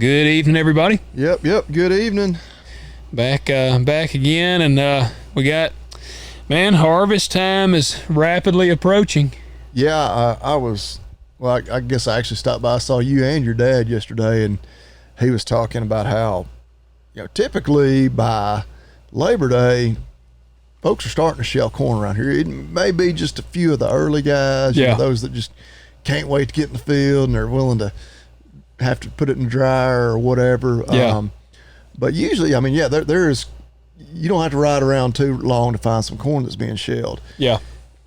Good evening, everybody. Yep. Good evening. Back again, and we got, man, harvest time is rapidly approaching. Yeah, I guess I actually stopped by. I saw you and your dad yesterday, and he was talking about how, typically by Labor Day, folks are starting to shell corn around here. It may be just a few of the early guys, those that just can't wait to get in the field and they're willing to have to put it in the dryer or whatever. Yeah. But usually, there is, you don't have to ride around too long to find some corn that's being shelled. Yeah.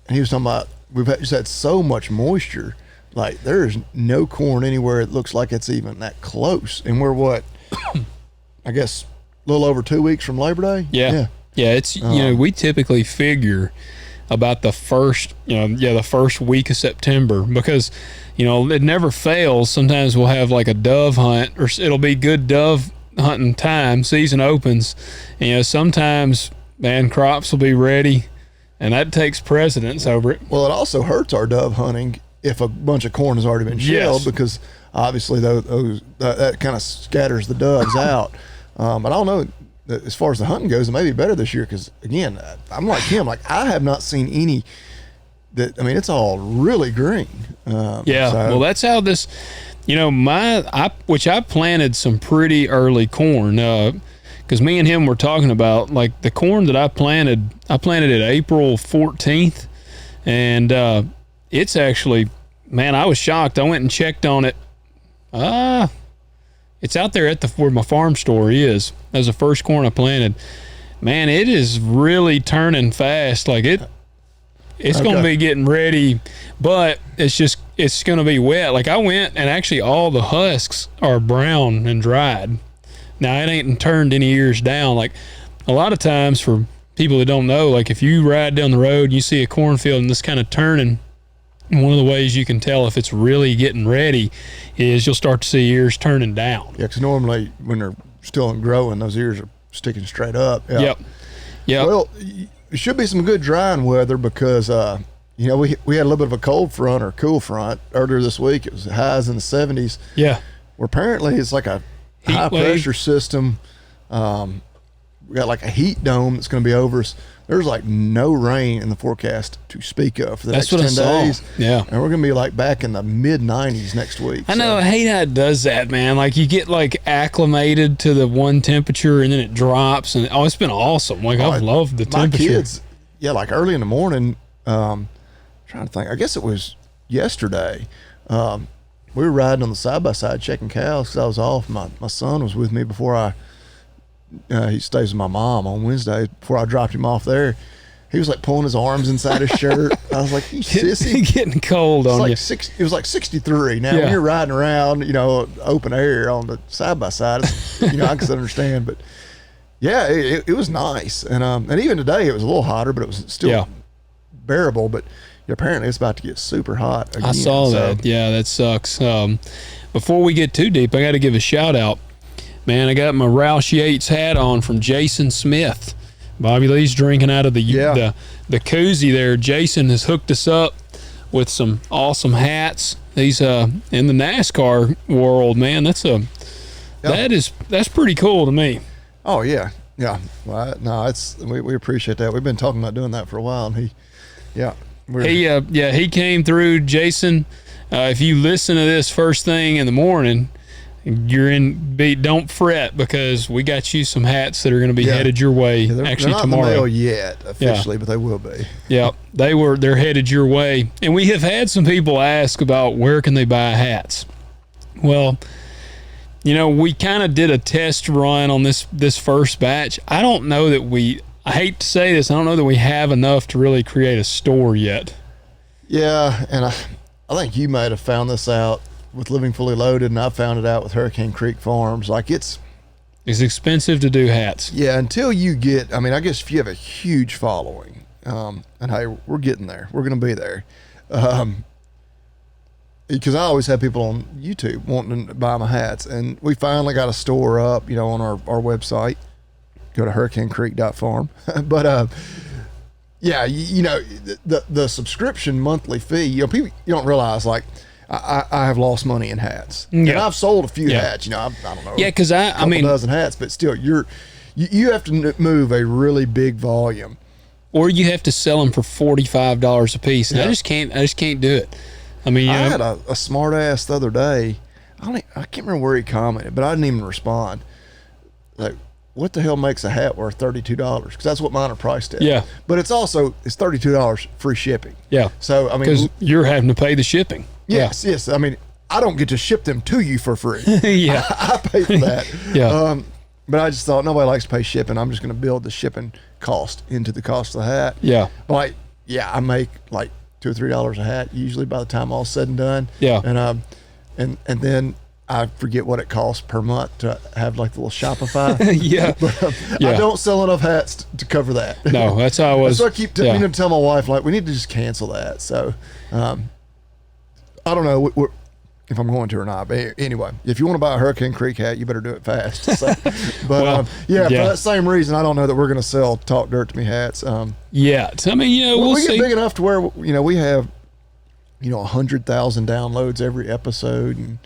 And he was talking about, just had so much moisture. Like, there is no corn anywhere it looks like it's even that close. And we're what, I guess, a little over 2 weeks from Labor Day? Yeah. It's, we typically figure about the first week of September, because, it never fails. Sometimes we'll have like a dove hunt, or it'll be good dove hunting time, season opens. And, sometimes, man, crops will be ready, and that takes precedence over it. Well, it also hurts our dove hunting if a bunch of corn has already been shelled, because obviously that kind of scatters the doves out. But I don't know, as far as the hunting goes, it may be better this year, because, again, I'm like him. Like, I have not seen any it's all really green. Well, that's how this, I planted some pretty early corn, because me and him were talking about, like, the corn that I planted it April 14th, and it's actually, man, I was shocked. I went and checked on it. It's out there at where my farm store is. That was the first corn I planted. Man, it is really turning fast. Like, it's going to be getting ready, but it's going to be wet. Like, I went, and actually all the husks are brown and dried. Now, it ain't turned any ears down. Like, a lot of times, for people that don't know, like, if you ride down the road and you see a cornfield and it's kind of turning, one of the ways you can tell if it's really getting ready is you'll start to see ears turning down. Yeah, because normally when they're still growing, those ears are sticking straight up. Yeah. Yep. Well, it should be some good drying weather, because we had a little bit of a cold front or cool front earlier this week. It was highs in the 70s. Yeah. Where apparently it's like a high pressure system. We got like a heat dome that's going to be over us. There's like no rain in the forecast to speak of for the next 10 days. Yeah. And we're going to be like back in the mid 90s next week. I know. I hate how it does that, man. Like, you get like acclimated to the one temperature and then it drops, and it's been awesome. Like, I've loved the temperature. My kids, like early in the morning, trying to think, I guess it was yesterday. We were riding on the side-by-side checking cows because I was off. My son was with me before he stays with my mom on Wednesday. Before I dropped him off there, he was like pulling his arms inside his shirt. I was like, "You sissy!" Getting cold on you. It was like 63. Now, when you're riding around, open air on the side by side, I can understand. But yeah, it was nice, and even today it was a little hotter, but it was still bearable. But apparently it's about to get super hot again. I saw that. Yeah, that sucks. Before we get too deep, I got to give a shout out. Man, I got my Roush Yates hat on from Jason Smith. Bobby Lee's drinking out of the koozie there. Jason has hooked us up with some awesome hats. These in the NASCAR world, man, that's pretty cool to me. Oh yeah. Well, we appreciate that. We've been talking about doing that for a while, and he came through. Jason, if you listen to this first thing in the morning, don't fret, because we got you some hats that are going to be headed your way. They're not tomorrow. in the mail yet officially, but they will be. Yeah, they're headed your way. And we have had some people ask about where can they buy hats. Well, we kind of did a test run on this first batch. I don't know that I hate to say this, I don't know that we have enough to really create a store yet. Yeah, and I think you might have found this out with Living Fully Loaded, and I found it out with Hurricane Creek Farms. Like, it's expensive to do hats. Yeah, until you get, I guess if you have a huge following, and hey, we're getting there. We're going to be there. Because I always have people on YouTube wanting to buy my hats, and we finally got a store up, on our website. Go to hurricanecreek.farm. But the subscription monthly fee, people, you don't realize, like, I have lost money in hats. Yeah. And I've sold a few Yeah. hats. You know, I don't know. Yeah, because I mean, dozen hats, but still, you have to move a really big volume. or you have to sell them for $45 a piece. And Yeah. I just can't do it. I mean, you I know, had a smart ass the other day. I can't remember where he commented, but I didn't even respond. Like, what the hell makes a hat worth $32? Because that's what mine are priced at. Yeah. But it's $32 free shipping. yeah, So I mean, because you're having to pay the shipping. yes. I mean, I don't get to ship them to you for free. Yeah. I pay for that. Yeah. But I just thought nobody likes to pay shipping. I'm just going to build the shipping cost into the cost of the hat. Yeah. Like, yeah, I make like $2 or $3 a hat usually by the time all's said and done. Yeah. And then I forget what it costs per month to have like the little Shopify. Yeah. Yeah. I don't sell enough hats to cover that. No, that's how I was. So I keep meaning to tell my wife, like, we need to just cancel that. So, I don't know if I'm going to or not. But anyway, if you want to buy a Hurricane Creek hat, you better do it fast. So, but Well, for that same reason, I don't know that we're going to sell Talk Dirt to Me hats. Yeah. So, I mean, you know, we'll we see. get big enough to where, you know, we have, 100,000 downloads every episode, and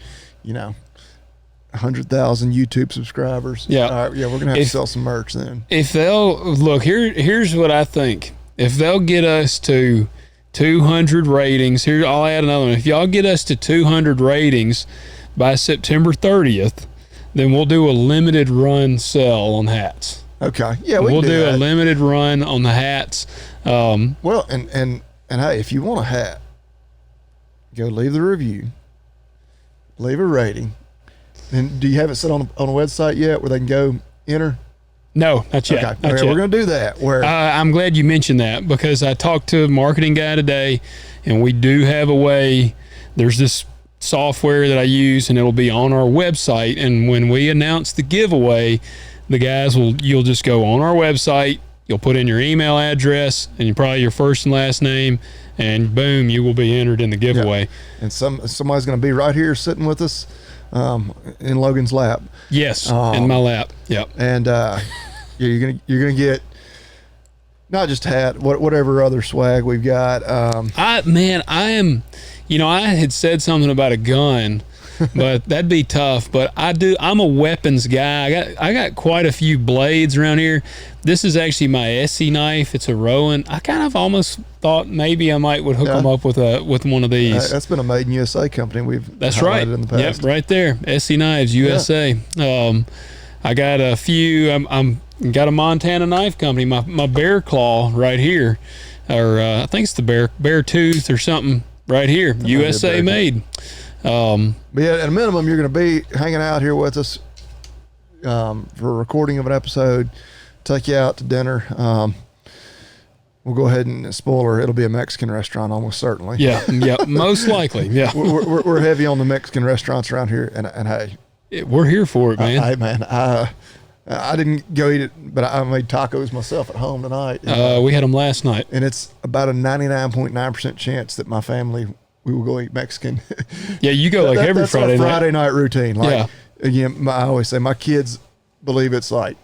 100,000 YouTube subscribers. Yeah. We're gonna have to sell some merch then. If they'll look here's what I think. If they'll get us to 200 ratings, here I'll add another one. If y'all get us to 200 ratings by September 30th, then we'll do a limited run sale on hats. Okay. Yeah, We'll can do that. a limited run on the hats. Well, and hey, if you want a hat, go leave the review, leave a rating. And do you have it set on a website yet where they can go enter? No, not yet. Okay, Not yet. we're going to do that. Where I'm glad you mentioned that, because I talked to a marketing guy today, and we do have a way. There's this software that I use, and it'll be on our website. And when we announce the giveaway, the guys you'll just go on our website, you'll put in your email address and probably your first and last name, and boom, you will be entered in the giveaway. and somebody's going to be right here sitting with us in Logan's lap. Yes, in my lap. Yep. And you're gonna get not just hat, whatever other swag we've got. I am, I had said something about a gun, but that'd be tough. But I'm a weapons guy. I got quite a few blades around here. This is actually my Essie knife. It's a Rowan. I kind of almost thought maybe I would hook them up with one of these. That's been a Made in USA company. That's highlighted right. in the past. Yep, right there. Essie Knives USA. I got a few. I'm got a Montana knife company. My Bear Claw right here, or I think it's the Bear Tooth or something right here. USA made. But yeah, at a minimum, you're going to be hanging out here with us for a recording of an episode. Take you out to dinner. We'll go ahead and spoiler. It'll be a Mexican restaurant, almost certainly. Yeah, most likely. Yeah, we're heavy on the Mexican restaurants around here, and hey, we're here for it, man. I didn't go eat it, but I made tacos myself at home tonight. We had them last night, and it's about a 99.9% chance that my family we will go eat Mexican. Yeah, you go like every that's Friday our night. Friday night routine. Like, Yeah. Again, I always say my kids believe it's like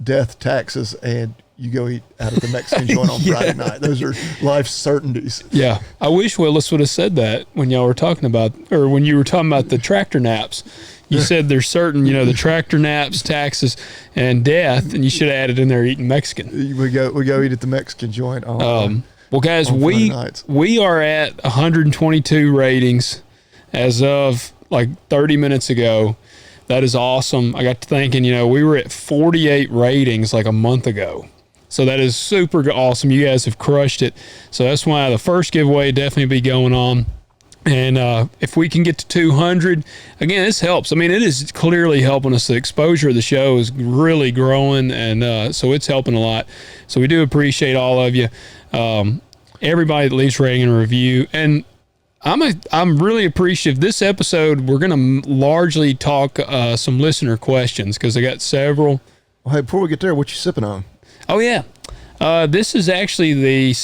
death, taxes, and you go eat out of the Mexican joint on Friday night. Those are life certainties. Yeah, I wish Willis would have said that when y'all were talking about, or when you were talking about the tractor naps. You said there's certain, the tractor naps, taxes, and death, and you should have added in there eating Mexican. We go eat at the Mexican joint on. Well, guys, on Friday nights. we are at 122 ratings as of like 30 minutes ago. That is awesome. I got to thinking, we were at 48 ratings like a month ago. So that is super awesome. You guys have crushed it. So that's why the first giveaway definitely be going on. And if we can get to 200, again, this helps. I mean, it is clearly helping us. The exposure of the show is really growing, and so it's helping a lot. So we do appreciate all of you, everybody that leaves rating and review. And I'm really appreciative. This episode, we're going to largely talk some listener questions because I got several. Well, hey, before we get there, what you sipping on? Oh, yeah. This is actually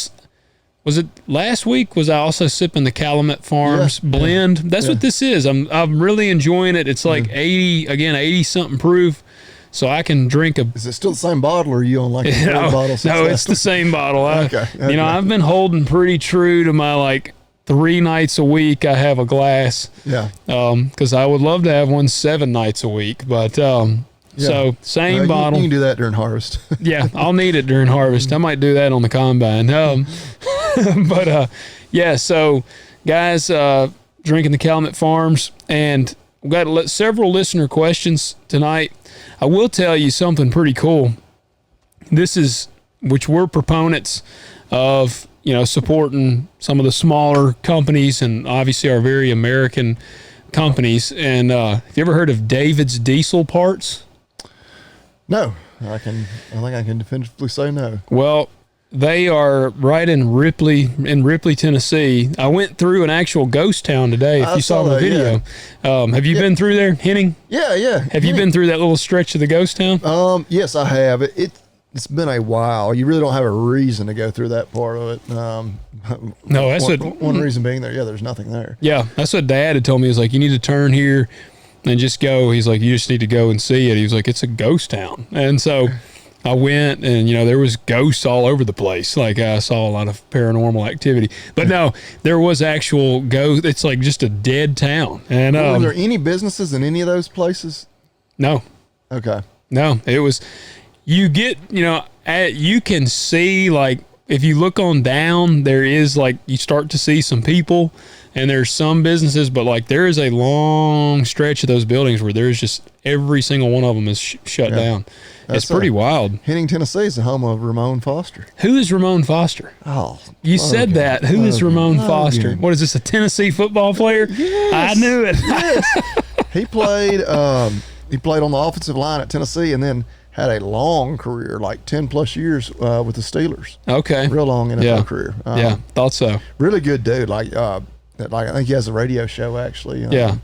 was it last week? Was I also sipping the Calumet Farms blend? That's what this is. I'm really enjoying it. It's like 80 something proof, so I can drink a. Is it still the same bottle, or are you on like a bottle? No, it's the same bottle. Okay. I've been holding pretty true to my like 3 nights a week I have a glass. Yeah. Because I would love to have one 7 nights a week. But so same bottle. You can do that during harvest. Yeah, I'll need it during harvest. I might do that on the combine. But yeah, so guys, drinking the Calumet Farms, and we've got several listener questions tonight. I will tell you something pretty cool. Which we're proponents of, supporting some of the smaller companies and obviously our very American companies. And have you ever heard of David's Diesel Parts? No, I think I can definitively say no. Well, they are right in Ripley, Tennessee. I went through an actual ghost town today. If you saw the video, have you been through there, Henning? Yeah. Have you been through that little stretch of the ghost town? Yes, I have. It's been a while. You really don't have a reason to go through that part of it. No, that's one reason being there. Yeah, there's nothing there. Yeah, that's what Dad had told me. He was like, you need to turn here and just go. He's like, you just need to go and see it. He was like, it's a ghost town. And so I went, and there was ghosts all over the place. Like, I saw a lot of paranormal activity, but no, there was actual ghost. It's like just a dead town. And were there any businesses in any of those places? No. Okay. No, it was. You get, you can see, like, if you look on down, there is, like, you start to see some people, and there's some businesses, but, like, there is a long stretch of those buildings where there's just every single one of them is shut down. It's pretty wild. Henning, Tennessee is the home of Ramon Foster. Who is Ramon Foster? Oh, you said that. Who is Ramon Foster? What is this, a Tennessee football player? Yes. I knew it. Yes. He played on the offensive line at Tennessee, and then had a long career, like 10 plus years with the Steelers. Okay. Real long NFL career. Yeah, thought so. Really good dude. Like I think he has a radio show actually. Yeah.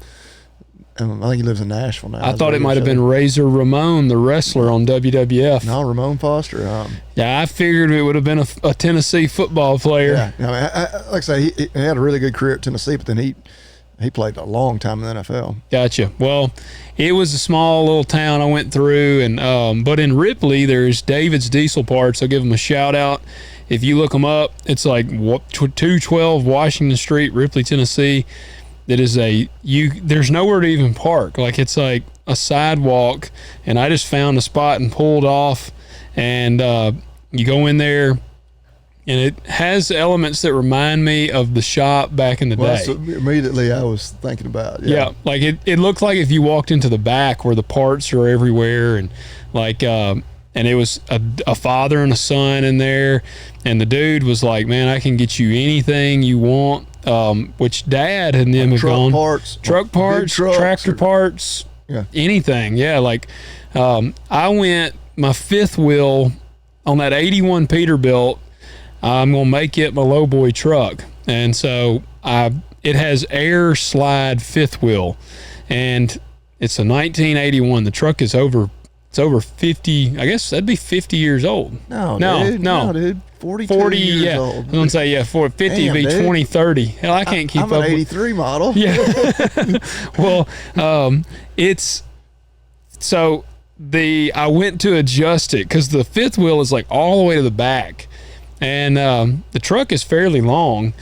And I think he lives in Nashville now. I thought it might have been Razor Ramon, the wrestler on WWF. No, Ramon Foster. Yeah, I figured it would have been a Tennessee football player. Yeah. Like I say, he had a really good career at Tennessee, but then he played a long time in the NFL. Gotcha. Well, it was a small little town I went through, and but in Ripley, there's David's Diesel Parts. I'll give them a shout out. If you look them up, it's like 212 Washington Street, Ripley, Tennessee. It is there's nowhere to even park. Like, it's like a sidewalk, and I just found a spot and pulled off, and you go in there, and it has elements that remind me of the shop back in the day. So immediately I was thinking about. Yeah, like it looked like if you walked into the back where the parts are everywhere, and like and it was a father and a son in there, and the dude was like, man, I can get you anything you want, which Dad and them have gone. Truck parts, tractor parts, anything. Yeah, like I went my fifth wheel on that 81 Peterbilt. I'm going to make it my lowboy truck. And so it has air slide fifth wheel, and it's a 1981. The truck is over 50, I guess that'd be 50 years old. No, dude. 40 years old. I was going to say, 50 would be 2030. Hell, I can't keep up. I'm an 83 model. Yeah. Well, it's, so I went to adjust it because the fifth wheel is like all the way to the back. And the truck is fairly long,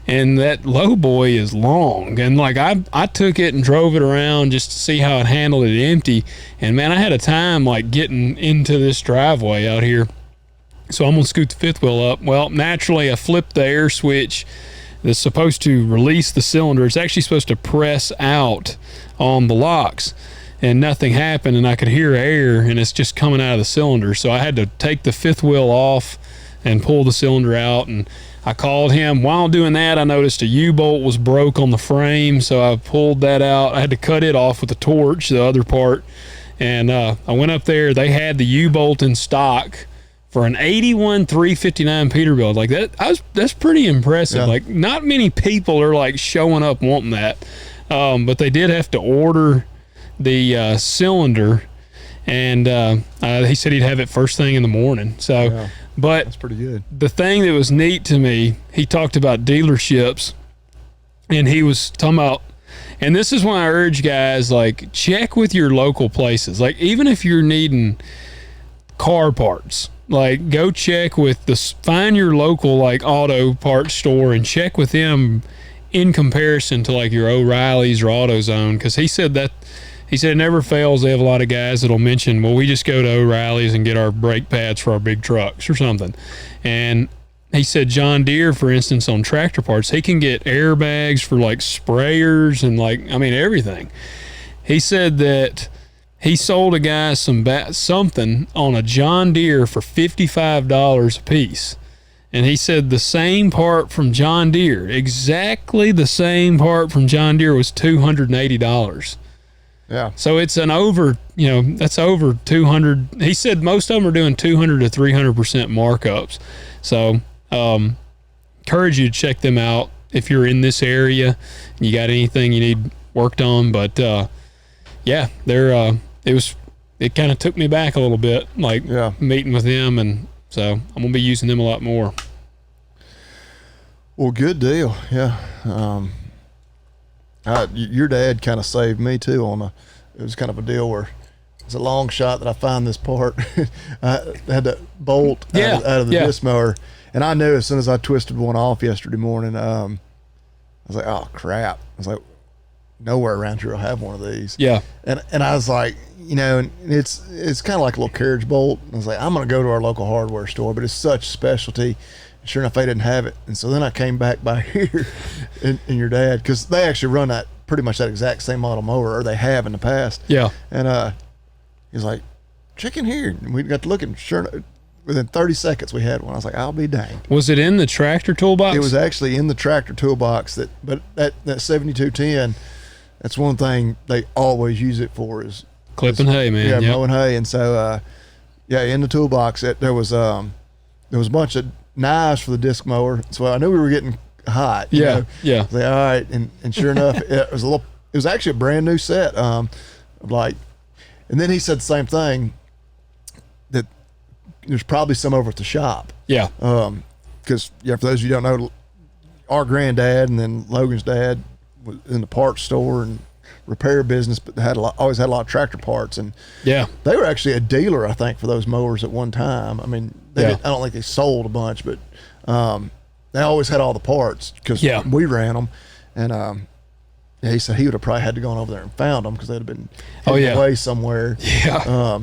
and that lowboy is long. And like I took it and drove it around just to see how it handled it empty. And man, I had a time like getting into this driveway out here. So I'm gonna scoot the fifth wheel up. Well, naturally I flipped the air switch that's supposed to release the cylinder. It's actually supposed to press out on the locks. And nothing happened, and I could hear air, and it's just coming out of the cylinder. So I had to take the fifth wheel off and pull the cylinder out, and I called him. While doing that, I noticed a U-bolt was broke on the frame, so I pulled that out. I had to cut it off with a torch, the other part, and I went up there. They had the U-bolt in stock for an 81 359 Peterbilt. Like that's pretty impressive. Yeah. Like, not many people are like showing up wanting that, but they did have to order the cylinder, and he said he'd have it first thing in the morning. So. Yeah. But that's pretty good. The thing that was neat to me, he talked about dealerships, and he was talking about, and this is why I urge guys, like, check with your local places. Like, even if you're needing car parts, like, go check with find your local, like, auto parts store and check with them in comparison to like your O'Reilly's or AutoZone, because he said it never fails. They have a lot of guys that'll mention, well, we just go to O'Reilly's and get our brake pads for our big trucks or something. And he said John Deere, for instance, on tractor parts, he can get airbags for like sprayers and everything. He said that he sold a guy something on a John Deere for $55 a piece. And he said the same part from John Deere, exactly the same part from John Deere, was $280. Yeah. So it's that's over 200. He said most of them are doing 200 to 300% markups. So encourage you to check them out if you're in this area and you got anything you need worked on. But it kind of took me back a little bit, meeting with them, and so I'm gonna be using them a lot more. Well, good deal. Yeah. Your dad kind of saved me too it was kind of a deal where it's a long shot that I find this part. I had to bolt out of the disc mower, and I knew as soon as I twisted one off yesterday morning, I was like, oh crap. I was like, nowhere around here will have one of these. Yeah. And I was like, and it's kind of like a little carriage bolt. I was like, I'm going to go to our local hardware store, but it's such specialty. And sure enough, they didn't have it. And so then I came back by here and your dad, because they actually run pretty much that exact same model mower, or they have in the past. Yeah. And he's like, check in here. And we got to look, and sure enough, within 30 seconds we had one. I was like, I'll be danged. Was it in the tractor toolbox? It was actually in the tractor toolbox. But that 7210, that's one thing they always use it for is clipping hay, man. Yeah, mowing hay. And so, in the toolbox, there was a bunch of knives for the disc mower. So I knew we were getting hot. Yeah. I was like, all right. And sure enough, it was actually a brand new set. And then he said the same thing, that there's probably some over at the shop. Yeah. Because for those of you who don't know, our granddad and then Logan's dad was in the parts store and repair business, but they always had a lot of tractor parts, and they were actually a dealer, I think, for those mowers at one time. I mean, I don't think they sold a bunch, but they always had all the parts because we ran them, and he said he would have probably had to gone over there and found them because they'd have been hidden away somewhere. Yeah.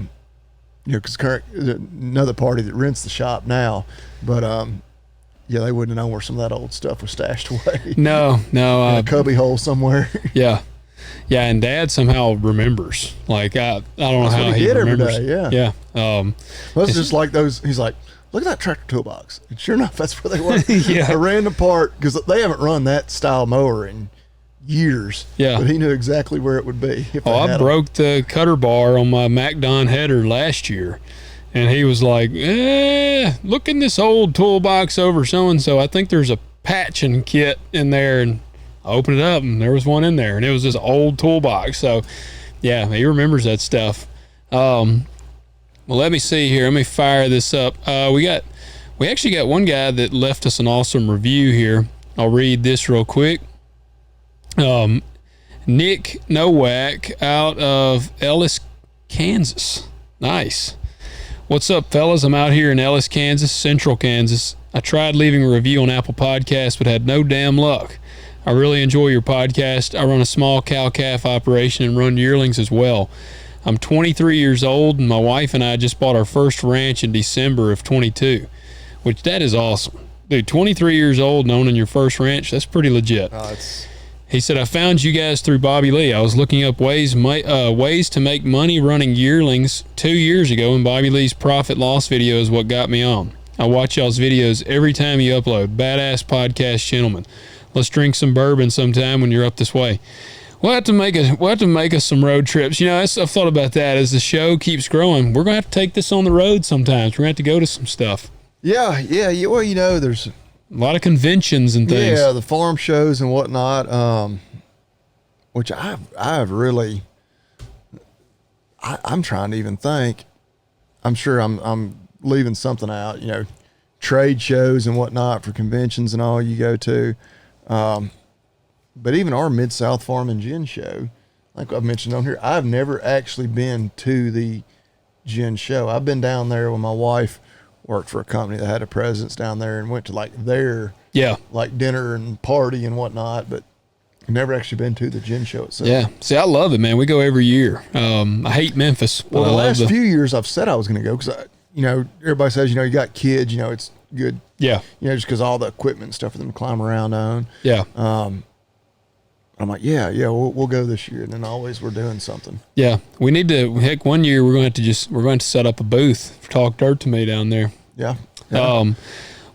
Because another party that rents the shop now, but they wouldn't have known where some of that old stuff was stashed away. No. In a cubby hole somewhere. Yeah, and Dad somehow remembers. Like I don't know how he remembers. Every day, yeah. Well, it's just like those. He's like, look at that tractor toolbox. And sure enough, that's where they were. Yeah. A random part, because they haven't run that style mower in years. Yeah. But he knew exactly where it would be. I broke the cutter bar on my MacDon header last year. And he was like, look in this old toolbox over so-and-so. I think there's a patching kit in there. And I opened it up, and there was one in there. And it was this old toolbox. So, yeah, he remembers that stuff. Well, let me see here. Let me fire this up. We actually got one guy that left us an awesome review here. I'll read this real quick. Nick Nowak out of Ellis, Kansas. Nice. What's up, fellas? I'm out here in Ellis, Kansas, central Kansas. I tried leaving a review on Apple Podcasts, but had no damn luck. I really enjoy your podcast. I run a small cow-calf operation and run yearlings as well. I'm 23 years old, and my wife and I just bought our first ranch in December of 22, which that is awesome. Dude, 23 years old and owning your first ranch, that's pretty legit. He said, I found you guys through Bobby Lee. I was looking up ways to make money running yearlings 2 years ago, and Bobby Lee's profit loss video is what got me on. I watch y'all's videos every time you upload. Badass podcast, gentlemen. Let's drink some bourbon sometime when you're up this way. We'll have to make us some road trips. I've thought about that. As the show keeps growing, we're going to have to take this on the road sometimes. We're going to have to go to some stuff. Yeah. Well, there's a lot of conventions and things. Yeah, the farm shows and whatnot, which I've really, I'm trying to even think. I'm sure I'm leaving something out, trade shows and whatnot for conventions and all you go to. But even our Mid-South Farm and Gin show, like I've mentioned on here, I've never actually been to the Gin show. I've been down there when my wife worked for a company that had a presence down there and went to their Yeah. like dinner and party and whatnot, but I've never actually been to the gin show itself. Yeah. See, I love it, man. We go every year. I hate Memphis. But Well, the I love last few years I've said I was going to go because, everybody says, you got kids, it's good, Yeah. just because all the equipment and stuff for them to climb around on. Yeah. I'm like, yeah, we'll go this year. And then always we're doing something. Yeah. We need to, heck, one year we're going to set up a booth for Talk Dirt to Me down there. Yeah.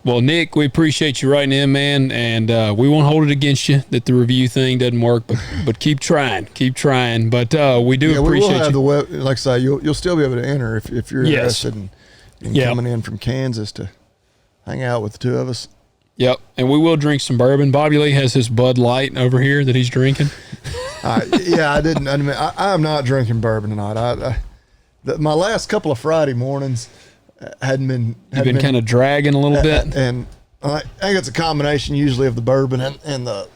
Well, Nick, we appreciate you writing in, man, and we won't hold it against you that the review thing doesn't work, but keep trying. But we do appreciate we will have you. the web, like I say, you'll still be able to enter if you're Yes. interested in coming in from Kansas to hang out with the two of us. Yep, and we will drink some bourbon. Bobby Lee has his Bud Light over here that he's drinking. I didn't. I mean, I'm not drinking bourbon tonight. My last couple of Friday mornings hadn't been. You've been kind of dragging a little bit, and I think it's a combination usually of the bourbon and the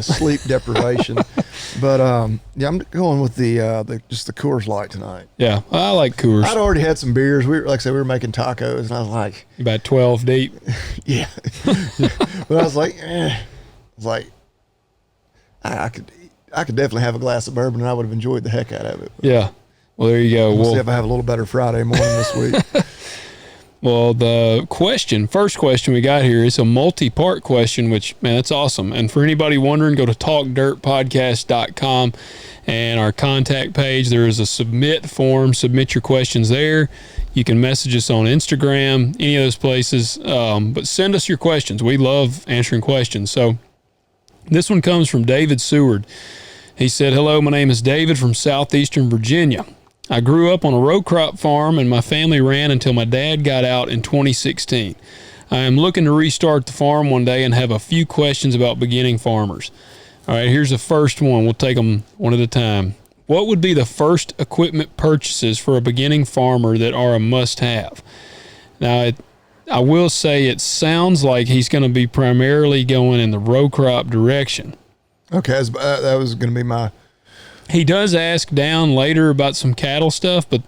sleep deprivation. But I'm going with the just the Coors Light tonight. Yeah, I like Coors. I'd already had some beers. Like I said, we were making tacos, and I was like, about 12 deep. yeah. But I was like, I could definitely have a glass of bourbon, and I would have enjoyed the heck out of it. Yeah. Well, there you go. We'll see if I have a little better Friday morning this week. Well, the first question we got here is a multi-part question, which, man, that's awesome. And for anybody wondering, go to talkdirtpodcast.com and our contact page. There is a submit form. Submit your questions there. You can message us on Instagram, any of those places. But send us your questions. We love answering questions. So this one comes from David Seward. He said, "Hello, my name is David from southeastern Virginia. I grew up on a row crop farm, and my family ran until my dad got out in 2016. I am looking to restart the farm one day and have a few questions about beginning farmers." All right, here's the first one. We'll take them one at a time. What would be the first equipment purchases for a beginning farmer that are a must-have? Now, I will say it sounds like he's going to be primarily going in the row crop direction. Okay, that was going to be my... He does ask down later about some cattle stuff, but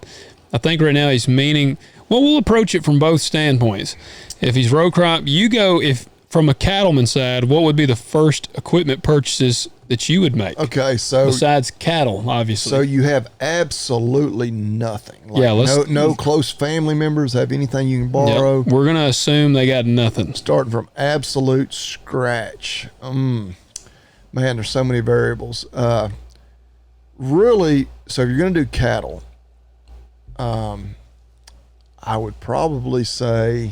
I think right now he's meaning, well, we'll approach it from both standpoints. If he's row crop, you go, if from a cattleman side, what would be the first equipment purchases that you would make? Okay, so... Besides cattle, obviously. So you have absolutely nothing. Like yeah, no close family members have anything you can borrow. Yep, we're going to assume they got nothing. Starting from absolute scratch. Man, there's so many variables. Really, so if you're going to do cattle, I would probably say,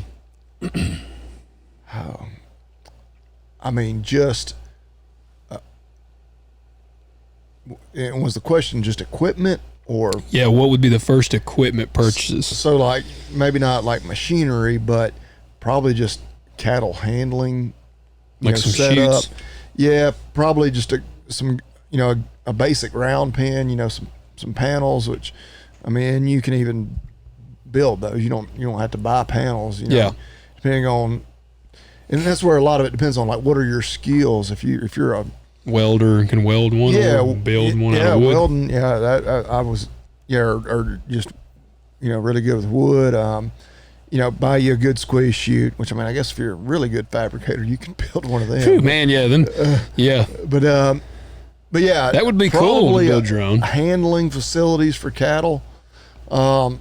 and was the question just equipment or? Yeah, what would be the first equipment purchases? So like, maybe not like machinery, but probably just cattle handling. Like some setup. chutes? Yeah, probably just a basic round pen, some panels, which, I mean, you can even build those. You don't have to buy panels, Yeah. Depending on, and that's where a lot of it depends on, like, what are your skills? If you're a welder and can weld one or build one out of wood. Welding, I was, or just, really good with wood. Buy you a good squeeze chute, which, I mean, I guess if you're a really good fabricator, you can build one of them. Phew, man, yeah, then, yeah. But yeah, that would be cool to build your own handling facilities for cattle. Beyond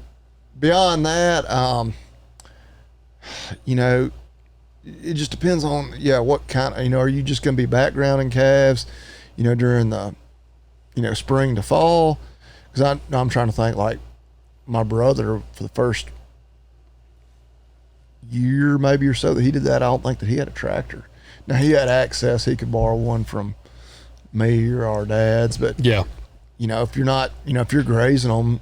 that, it just depends on what kind of, are you just going to be backgrounding calves, during the, spring to fall? Because I'm trying to think, like, my brother for the first year maybe or so that he did that, I don't think that he had a tractor. Now he had access; he could borrow one from me or our dads, but yeah, if you're not, if you're grazing them,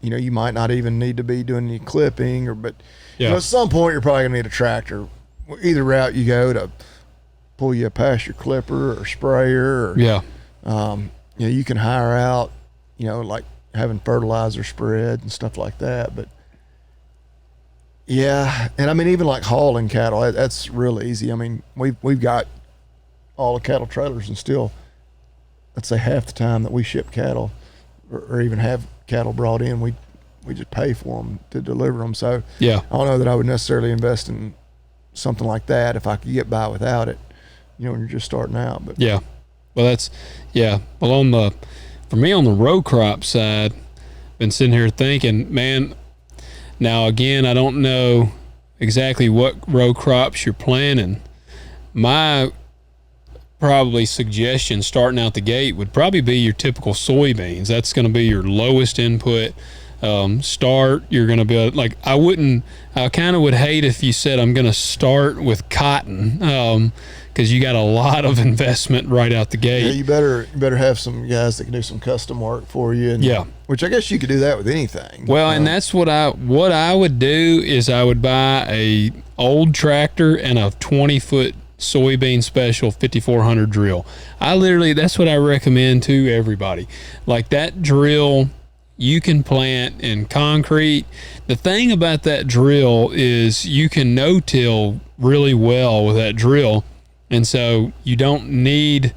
you might not even need to be doing any clipping at some point you're probably gonna need a tractor. Either route you go to pull you past your clipper or sprayer, or you can hire out, like having fertilizer spread and stuff like that. But yeah, and I mean even like hauling cattle, that's real easy. I mean we've got all the cattle trailers, and still, let's say half the time that we ship cattle or even have cattle brought in, we just pay for them to deliver them. So yeah, I don't know that I would necessarily invest in something like that if I could get by without it, when you're just starting out. But yeah, well well for me on the row crop side, been sitting here thinking, man, now again, I don't know exactly what row crops you're planting. My probably suggestion starting out the gate would probably be your typical soybeans. That's going to be your lowest input start. You're going to be like, I kind of would hate if you said I'm going to start with cotton, because you got a lot of investment right out the gate. Yeah, you better have some guys that can do some custom work for you. And, which I guess you could do that with anything. Well, and that's what I would do is I would buy a old tractor and a 20-foot soybean special 5400 drill. That's what I recommend to everybody. Like that drill, you can plant in concrete. The thing about that drill is you can no-till really well with that drill, and so you don't need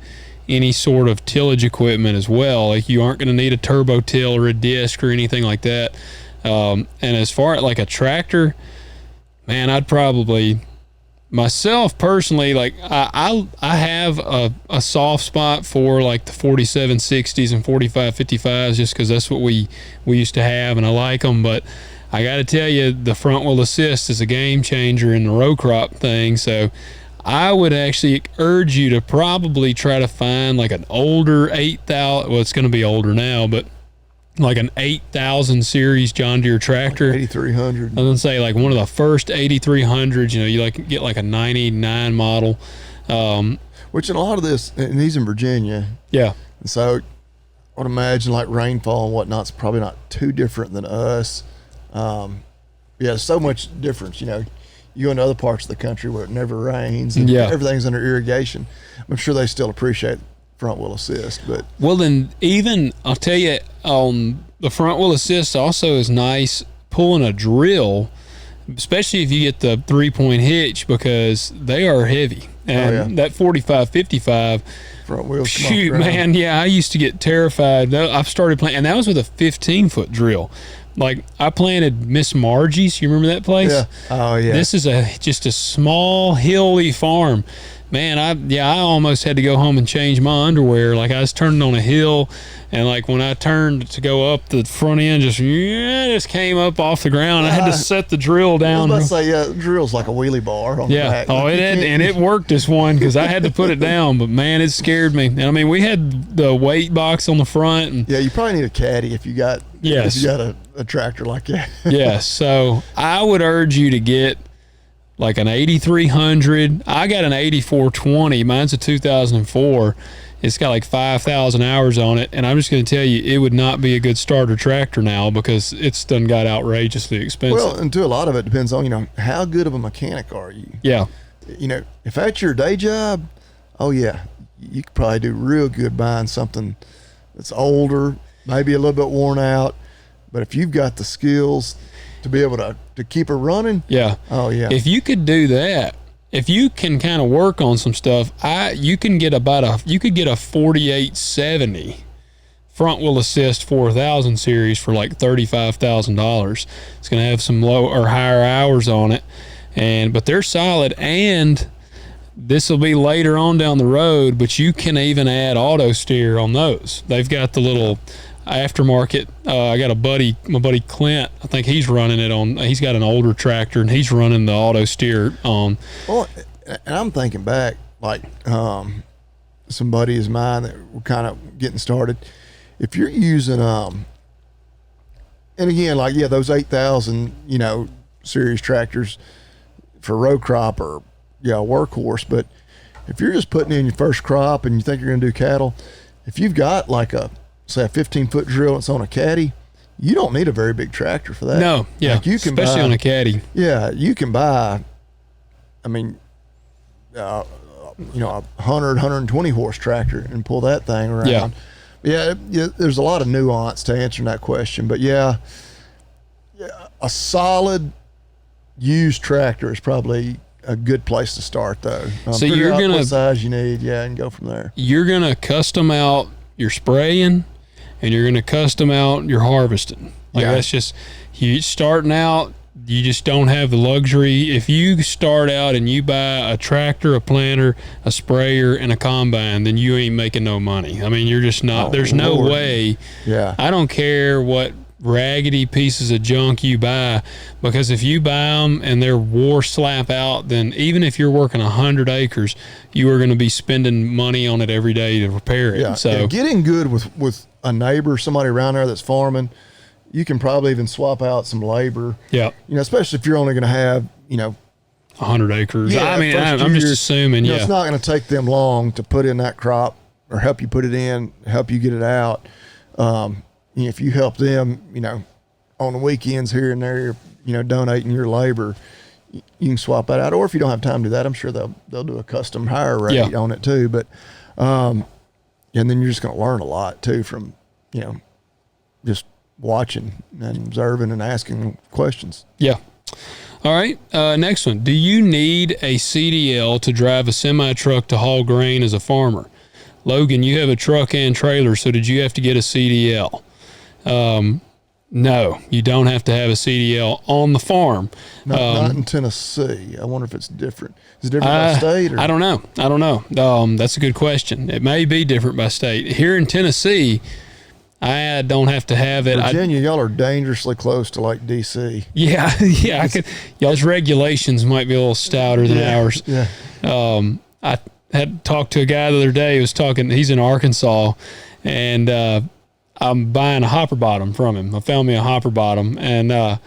any sort of tillage equipment as well. Like you aren't going to need a turbo till or a disc or anything like that. And as far as like a tractor, man, I'd probably myself personally, like I have a soft spot for like the 4760s and 4555s just because that's what we used to have and I like them. But I got to tell you, the front wheel assist is a game changer in the row crop thing. So I would actually urge you to probably try to find like an older 8000. Well, it's going to be older now, but like an 8000 series John Deere tractor. Like 8300. I was going to say like one of the first 8300s, you get like a 99 model. Which in a lot of this, and he's in Virginia. Yeah. And so I would imagine like rainfall and whatnot's probably not too different than us. So much difference, You go into other parts of the country where it never rains and everything's under irrigation. I'm sure they still appreciate front wheel assist, but then even I'll tell you, the front wheel assist also is nice pulling a drill, especially if you get the 3-point hitch, because they are heavy. And that 45-55 front wheels, shoot, man, I used to get terrified. I've started playing, and that was with a 15-foot drill. Like I planted Miss Margie's. You remember that place? Yeah. Oh yeah. This is just a small hilly farm. Man, I almost had to go home and change my underwear. Like I was turning on a hill, and like when I turned to go up, the front end just came up off the ground. I had to set the drill down. I was about to say, the drill's like a wheelie bar on the back. Oh, it worked this one because I had to put it down. But man, it scared me. And I mean, we had the weight box on the front. And, you probably need a caddy if you got a tractor like that. Yes. So I would urge you to get like an 8300. I got an 8420. Mine's a 2004. It's got like 5,000 hours on it. And I'm just going to tell you, it would not be a good starter tractor now because it's done got outrageously expensive. Well, and a lot of it depends on, how good of a mechanic are you? Yeah. If that's your day job, you could probably do real good buying something that's older, maybe a little bit worn out. But if you've got the skills to be able to keep her running. Yeah. Oh yeah. If you could do that, if you can kind of work on some stuff, you could get a 4870 front wheel assist 4000 series for like $35,000. It's going to have some low or higher hours on it, but they're solid. And this will be later on down the road, but you can even add auto steer on those. They've got the little aftermarket. I got my buddy Clint. I think he's running it on. He's got an older tractor and he's running the auto steer on. Well, and I'm thinking back, like some buddies of mine that were kind of getting started. If you're using and again, like those 8000 series tractors for row crop or workhorse, but if you're just putting in your first crop and you think you're going to do cattle, if you've got like a 15-foot drill that's on a caddy, you don't need a very big tractor for that. No, like you can especially on a caddy. Yeah, you can buy, a 120 horse tractor and pull that thing around. Yeah, there's a lot of nuance to answering that question, but a solid used tractor is probably a good place to start, though. So you're gonna what size you need, and go from there. You're gonna custom out your spraying, and you're gonna custom out your harvesting. That's just you starting out. you just don't have the luxury. If you start out and you buy a tractor, a planter, a sprayer, and a combine, then you ain't making no money. I mean, you're just not. Oh, there's no Lord. way. Yeah. I don't care what raggedy pieces of junk you buy, because if you buy them and they're war slap out, then even if you're working 100 acres, you are going to be spending money on it every day to repair it. Yeah. So And getting good with a neighbor, somebody around there that's farming, you can probably even swap out some labor. yeah, Especially if you're only going to have 100 acres. Yeah, I mean, first I'm just year, assuming. Yeah, it's not going to take them long to put in that crop or help you put it in, help you get it out. If you help them, on the weekends here and there, donating your labor, you can swap that out. Or if you don't have time to do that, I'm sure they'll do a custom hire rate on it too. But, and then you're just going to learn a lot too from, just watching and observing and asking questions. yeah. All right. Next one. Do you need a CDL to drive a semi truck to haul grain as a farmer? Logan, you have a truck and trailer, so did you have to get a CDL? No, you don't have to have a CDL on the farm. Not in Tennessee. I wonder if it's different. Is it different by state? Or? I don't know. That's a good question. It may be different by state. Here in Tennessee, I don't have to have it. Virginia, y'all are dangerously close to like DC. Yeah, yeah. Y'all's regulations might be a little stouter than ours. Yeah. I had talked to a guy the other day. He was talking. He's in Arkansas, and I'm buying a hopper bottom from him. I found me a hopper bottom, and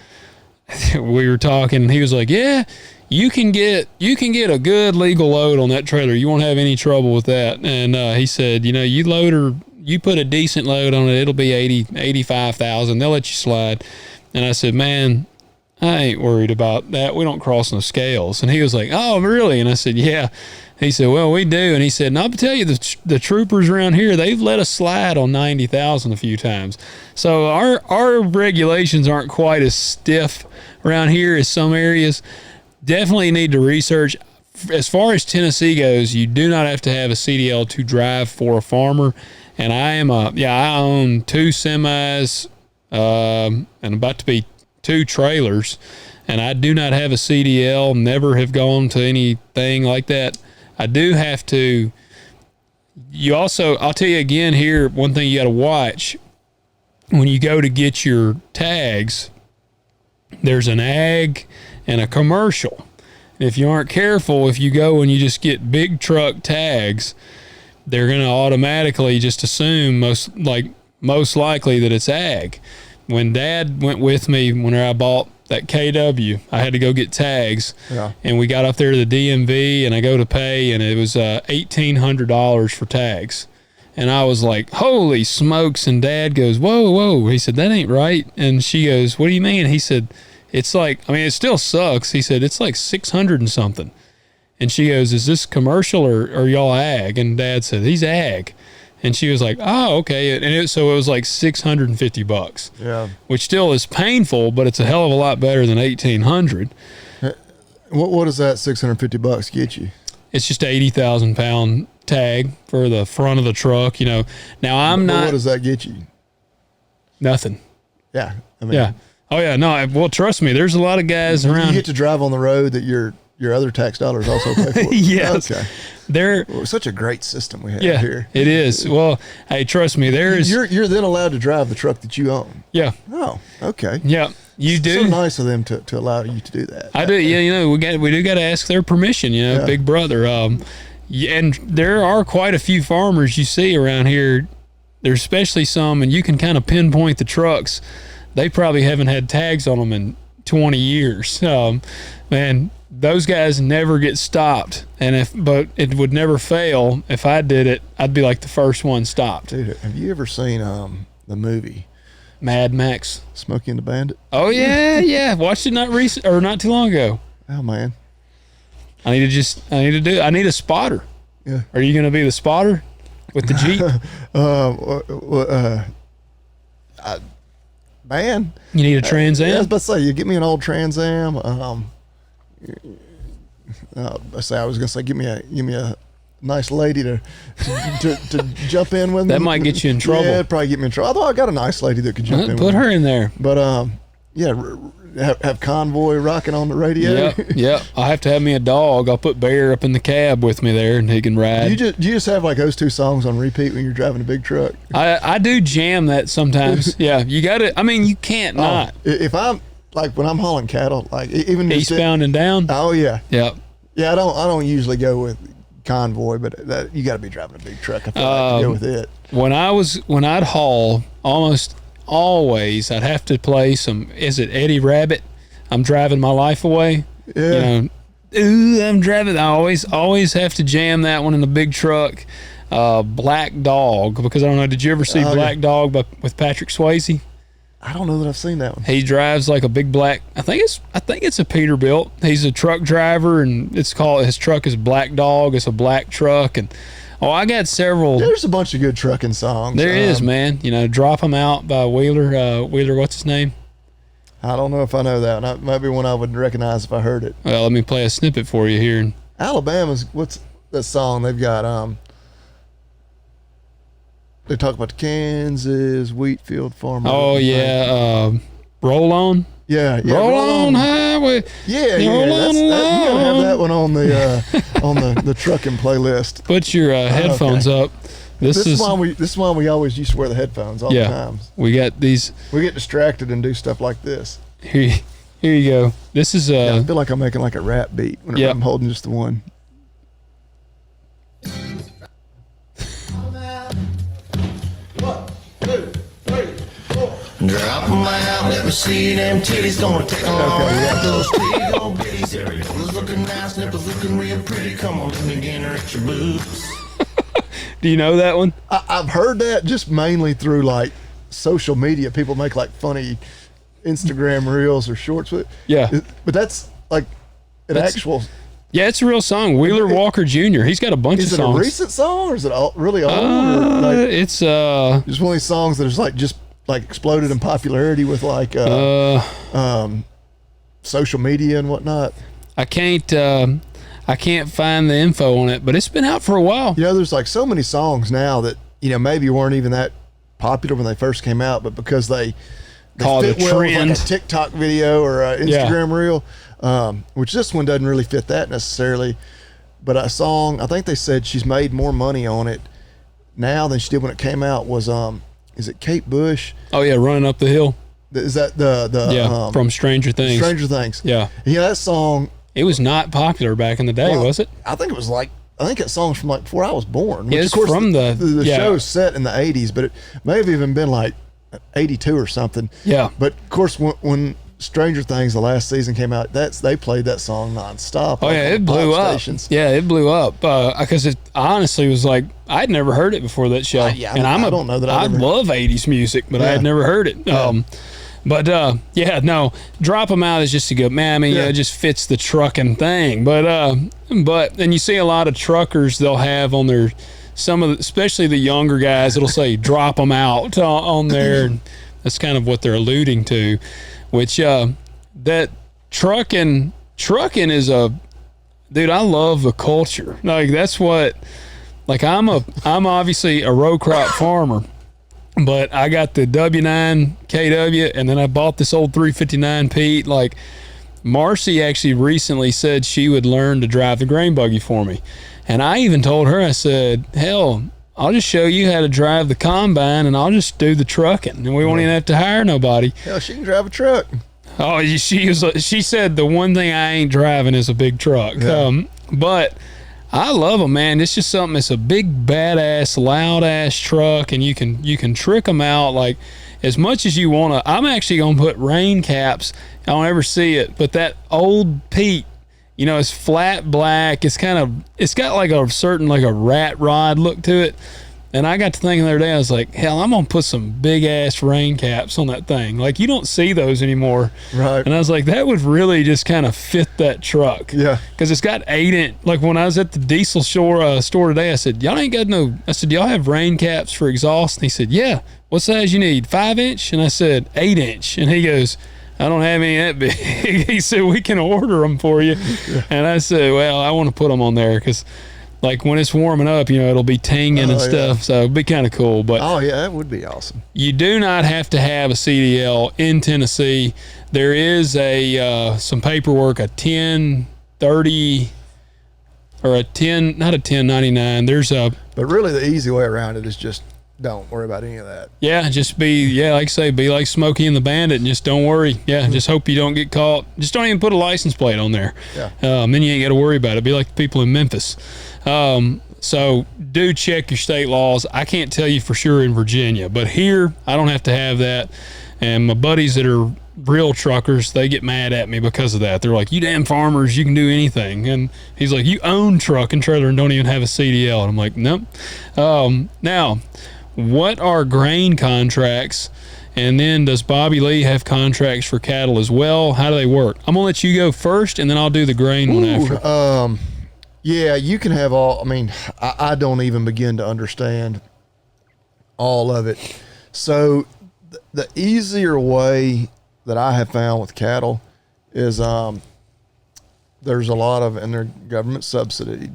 we were talking. He was like, "Yeah, you can get a good legal load on that trailer. You won't have any trouble with that." And he said, you put a decent load on it, it'll be 85,000. They'll let you slide. And I said, man, I ain't worried about that. We don't cross no scales. And he was like, oh, really? And I said, yeah. He said, well, we do. And he said, and I'll tell you, the troopers around here, they've let us slide on 90,000 a few times. So our regulations aren't quite as stiff around here as some areas. Definitely need to research. As far as Tennessee goes, you do not have to have a CDL to drive for a farmer. And I own 2 semis and about to be 2 trailers. And I do not have a CDL, never have gone to anything like that. I do have to. I'll tell you again here, one thing you got to watch when you go to get your tags, there's an ag and a commercial. And if you aren't careful, if you go and you just get big truck tags, they're going to automatically just assume most likely that it's ag. When Dad went with me when I bought that KW, I had to go get tags, and we got up there to the DMV, and I go to pay, and it was $1,800 for tags. And I was like, holy smokes. And Dad goes, whoa. He said, that ain't right. And she goes, what do you mean? He said, it's like, I mean, it still sucks. He said, it's like 600 and something. And she goes, is this commercial or y'all ag? And Dad said, he's ag. And she was like, oh, okay. And so it was like $650. Yeah. Which still is painful, but it's a hell of a lot better than $1,800. What does that $650 get you? It's just 80,000 pound tag for the front of the truck. Now What does that get you? Nothing. Yeah. Yeah. Oh yeah. No. Well, trust me. There's a lot of guys around. You get to drive on the road that your other tax dollars also pay for. Yes. Okay. Such a great system we have here. It is. Well, hey, trust me. You're then allowed to drive the truck that you own. Yeah. Oh, okay. Yeah. You do. So nice of them to allow you to do that. I do. Yeah. We do got to ask their permission. Big brother. And there are quite a few farmers you see around here. There's especially some, and you can kind of pinpoint the trucks. They probably haven't had tags on them in 20 years. Man, those guys never get stopped. But it would never fail. If I did it, I'd be like the first one stopped. Dude, have you ever seen the movie Mad Max? Smokey and the Bandit? Oh yeah. Watched it not too long ago. Oh man. I need a spotter. Yeah. Are you going to be the spotter with the Jeep? Man, you need a Trans Am? I was about to say, you get me an old Trans Am. I was going to say, give me a nice lady to jump in with me. That might get you in trouble. Yeah, it'd probably get me in trouble. Although I got a nice lady that could jump in. Put her in there. But have Convoy rocking on the radio. Yep. I'll have to have me a dog. I'll put Bear up in the cab with me there, and he can ride. Do you just have like those two songs on repeat when you're driving a big truck? I do jam that sometimes. Yeah, you got to. I mean, you can't not. If I'm like when I'm hauling cattle, like even Eastbound and down. Oh yeah. Yep. Yeah, I don't usually go with Convoy, but that you got to be driving a big truck. I feel like to go with it. When I'd haul, almost always I'd have to play some. Is it Eddie Rabbit? I'm driving my life away. Yeah. Ooh, I'm driving. I always have to jam that one in the big truck. Black Dog, because I don't know. Did you ever see Black Dog with Patrick Swayze? I don't know that I've seen that one. He drives like a big black. I think it's a Peterbilt. He's a truck driver, and his truck is Black Dog. It's a black truck, and I got several. There's a bunch of good trucking songs. There is, man. Drop 'Em Out by Wheeler. Wheeler, what's his name? I don't know if I know that one. That might be one I would recognize if I heard it. Well, let me play a snippet for you here. Alabama's, what's that song they've got? They talk about the Kansas wheat field farmer. Oh yeah, Roll On. Yeah, Roll on highway. Yeah. Roll on You gotta have along. that one on the trucking playlist. Put your headphones up. This is why we always used to wear the headphones all the time. We got these. We get distracted and do stuff like this. Here you go. This is I feel like I'm making like a rap beat whenever I'm holding just the one. Drop 'em out, let me see them titties. Gonna take 'em all out. Those pretty old bitties. Areola's looking nice, nipples looking real pretty. Come on, let me get her at your boobs. Do you know that one? I've heard that just mainly through like social media. People make like funny Instagram reels or shorts with it. Yeah. But that's like an actual. Yeah, it's a real song. Wheeler Walker Jr. He's got a bunch of songs. Is it a recent song or is it really old? Or like, it's just one of these songs that is like just like exploded in popularity with like social media and whatnot. I can't find the info on it, but it's been out for a while. There's like so many songs now that maybe weren't even that popular when they first came out, but because they called fit a well trend. with like a TikTok video or an Instagram reel, which this one doesn't really fit that necessarily. But a song, I think they said she's made more money on it now than she did when it came out. Was is it Kate Bush? Oh yeah, Running Up the Hill. Is that the from Stranger Things? Stranger Things. Yeah, that song. It was not popular back in the day, was it? I think it was like. I think that song's from like before I was born. Which Yeah, it's of course from the show's set in the 80s, but it may have even been like 82 or something. Yeah. But of course, when Stranger Things, the last season came out, they played that song nonstop. Oh yeah, it blew up. Stations. Yeah, it blew up because it honestly was like I'd never heard it before that show. And I don't know that I love 80s music, but I had never heard it. Yeah. Drop 'Em Out is just a good man. I mean, it just fits the trucking thing. But and you see a lot of truckers, they'll have on their especially the younger guys, it'll say drop 'em out on there. And that's kind of what they're alluding to, which that trucking is dude, I love the culture. Like that's what, like I'm obviously a row crop farmer. But I got the W9 KW, and then I bought this old 359 Pete. Like, Marcy actually recently said she would learn to drive the grain buggy for me. And I even told her, I said, hell, I'll just show you how to drive the combine, and I'll just do the trucking, and we won't even have to hire nobody. Hell, she can drive a truck. Oh, she said the one thing I ain't driving is a big truck. Yeah. But I love them, man. It's just something. It's a big, badass, loud ass truck, and you can trick them out like as much as you want to. I'm actually gonna put rain caps. I don't ever see it, but that old Pete, it's flat black. It's got like a certain like a rat rod look to it. And I got to thinking the other day, I was like, hell, I'm going to put some big ass rain caps on that thing. Like, you don't see those anymore. Right. And I was like, that would really just kind of fit that truck. Yeah. Because it's got 8-inch. Like, when I was at the diesel store today, I said, y'all ain't got no. I said, y'all have rain caps for exhaust? And he said, yeah. What size you need? 5-inch? And I said, 8-inch. And he goes, I don't have any that big. He said, we can order them for you. Yeah. And I said, well, I want to put them on there because like when it's warming up, it'll be tinging and stuff. So it'd be kind of cool. But oh yeah, that would be awesome. you do not have to have a CDL in Tennessee. There is some paperwork, a 1030 or a 10, not a 1099. But really, the easy way around it is just don't worry about any of that. Yeah, just like I say, be like Smokey and the Bandit and just don't worry. Yeah, just hope you don't get caught. Just don't even put a license plate on there. Yeah. Then you ain't got to worry about it. Be like the people in Memphis. So do check your state laws. I can't tell you for sure in Virginia, but here I don't have to have that. And my buddies that are real truckers, they get mad at me because of that. They're like, you damn farmers, you can do anything. And he's like, you own truck and trailer and don't even have a CDL. And I'm like, nope. Now, what are grain contracts? And then does Bobby Lee have contracts for cattle as well? How do they work? I'm going to let you go first, and then I'll do the grain one after. Yeah, you can have all. I mean, I don't even begin to understand all of it. So the easier way that I have found with cattle is there's a lot of, and they're government subsidied.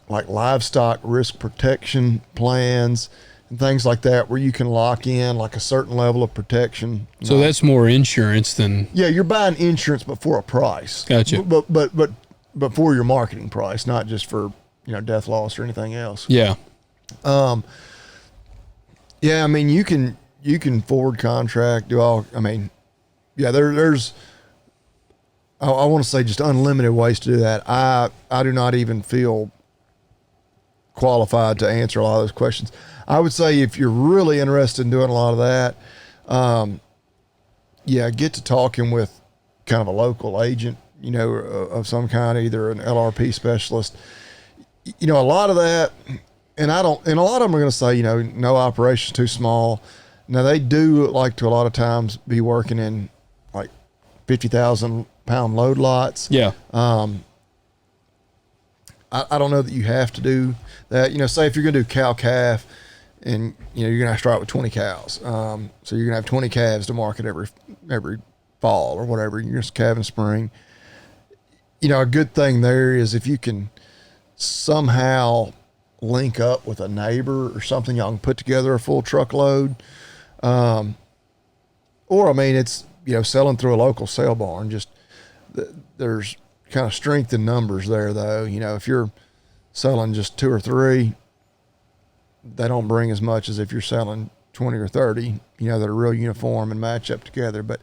Like livestock risk protection plans and things like that, where you can lock in like a certain level of protection. So that's more insurance than. Yeah, you're buying insurance, but for a price. Gotcha. But for your marketing price, not just for death loss or anything else. Yeah. Yeah, I mean you can forward contract, do all. I mean, yeah, there's. I want to say just unlimited ways to do that. I do not even feel qualified to answer a lot of those questions. I would say if you're really interested in doing a lot of that, get to talking with kind of a local agent, of some kind, either an LRP specialist. A lot of that, and a lot of them are going to say, no operation's too small. Now they do like to a lot of times be working in like 50,000 pound load lots. Yeah. I don't know that you have to do that. Say if you're going to do cow calf, and you're going to have to start with 20 cows. So you're going to have 20 calves to market every fall or whatever. You're just calving spring. A good thing there is if you can somehow link up with a neighbor or something, y'all can put together a full truckload. Or I mean, it's selling through a local sale barn. Just there's kind of strength in numbers there, though. If you're selling just 2 or 3, they don't bring as much as if you're selling 20 or 30, that are real uniform and match up together. But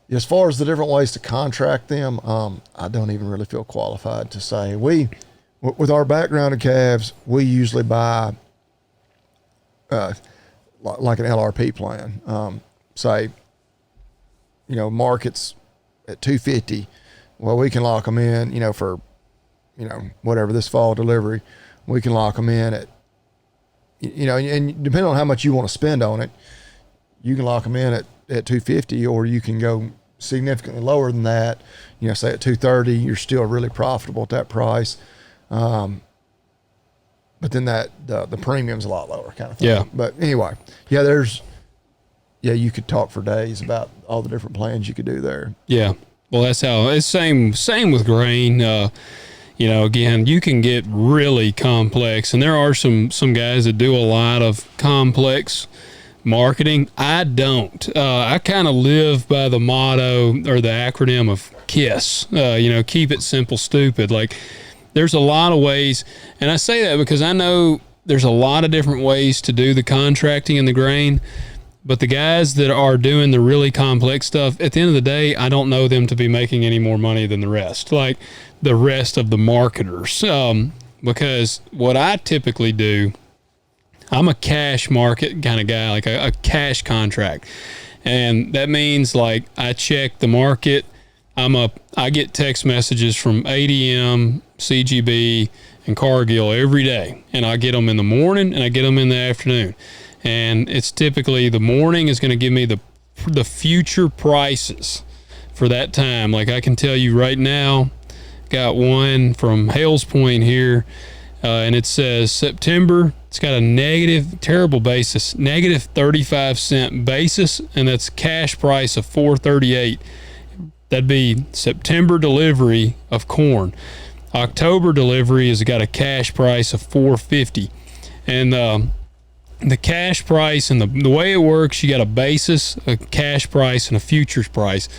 as far as the different ways to contract them, I don't even really feel qualified to say. With our background in calves, we usually buy like an LRP plan. Say, markets at 250. Well, we can lock them in, for, whatever this fall delivery, we can lock them in at, and depending on how much you want to spend on it, you can lock them in at 250, or you can go significantly lower than that. Say at 230, you're still really profitable at that price. But then the premium's a lot lower kind of thing. Yeah. But anyway, you could talk for days about all the different plans you could do there. Yeah. Well, that's how it's same with grain. Again, you can get really complex, and there are some guys that do a lot of complex marketing. I don't. I kind of live by the motto or the acronym of KISS. Keep it simple, stupid. Like, there's a lot of ways, and I say that because I know there's a lot of different ways to do the contracting in the grain. But the guys that are doing the really complex stuff, at the end of the day, I don't know them to be making any more money than the rest, like the rest of the marketers. Because what I typically do, I'm a cash market kind of guy, like a cash contract. And that means like I check the market. I get text messages from ADM, CGB, and Cargill every day. And I get them in the morning and I get them in the afternoon. And it's typically the morning is going to give me the future prices for that time. Like I can tell you right now, got one from Hales Point here, and it says September. It's got a terrible basis, negative 35 cent basis, and that's cash price of $4.38. That'd be September delivery of corn. October delivery has got a cash price of $4.50, and the cash price and the way it works, you got a basis, a cash price, and a futures price.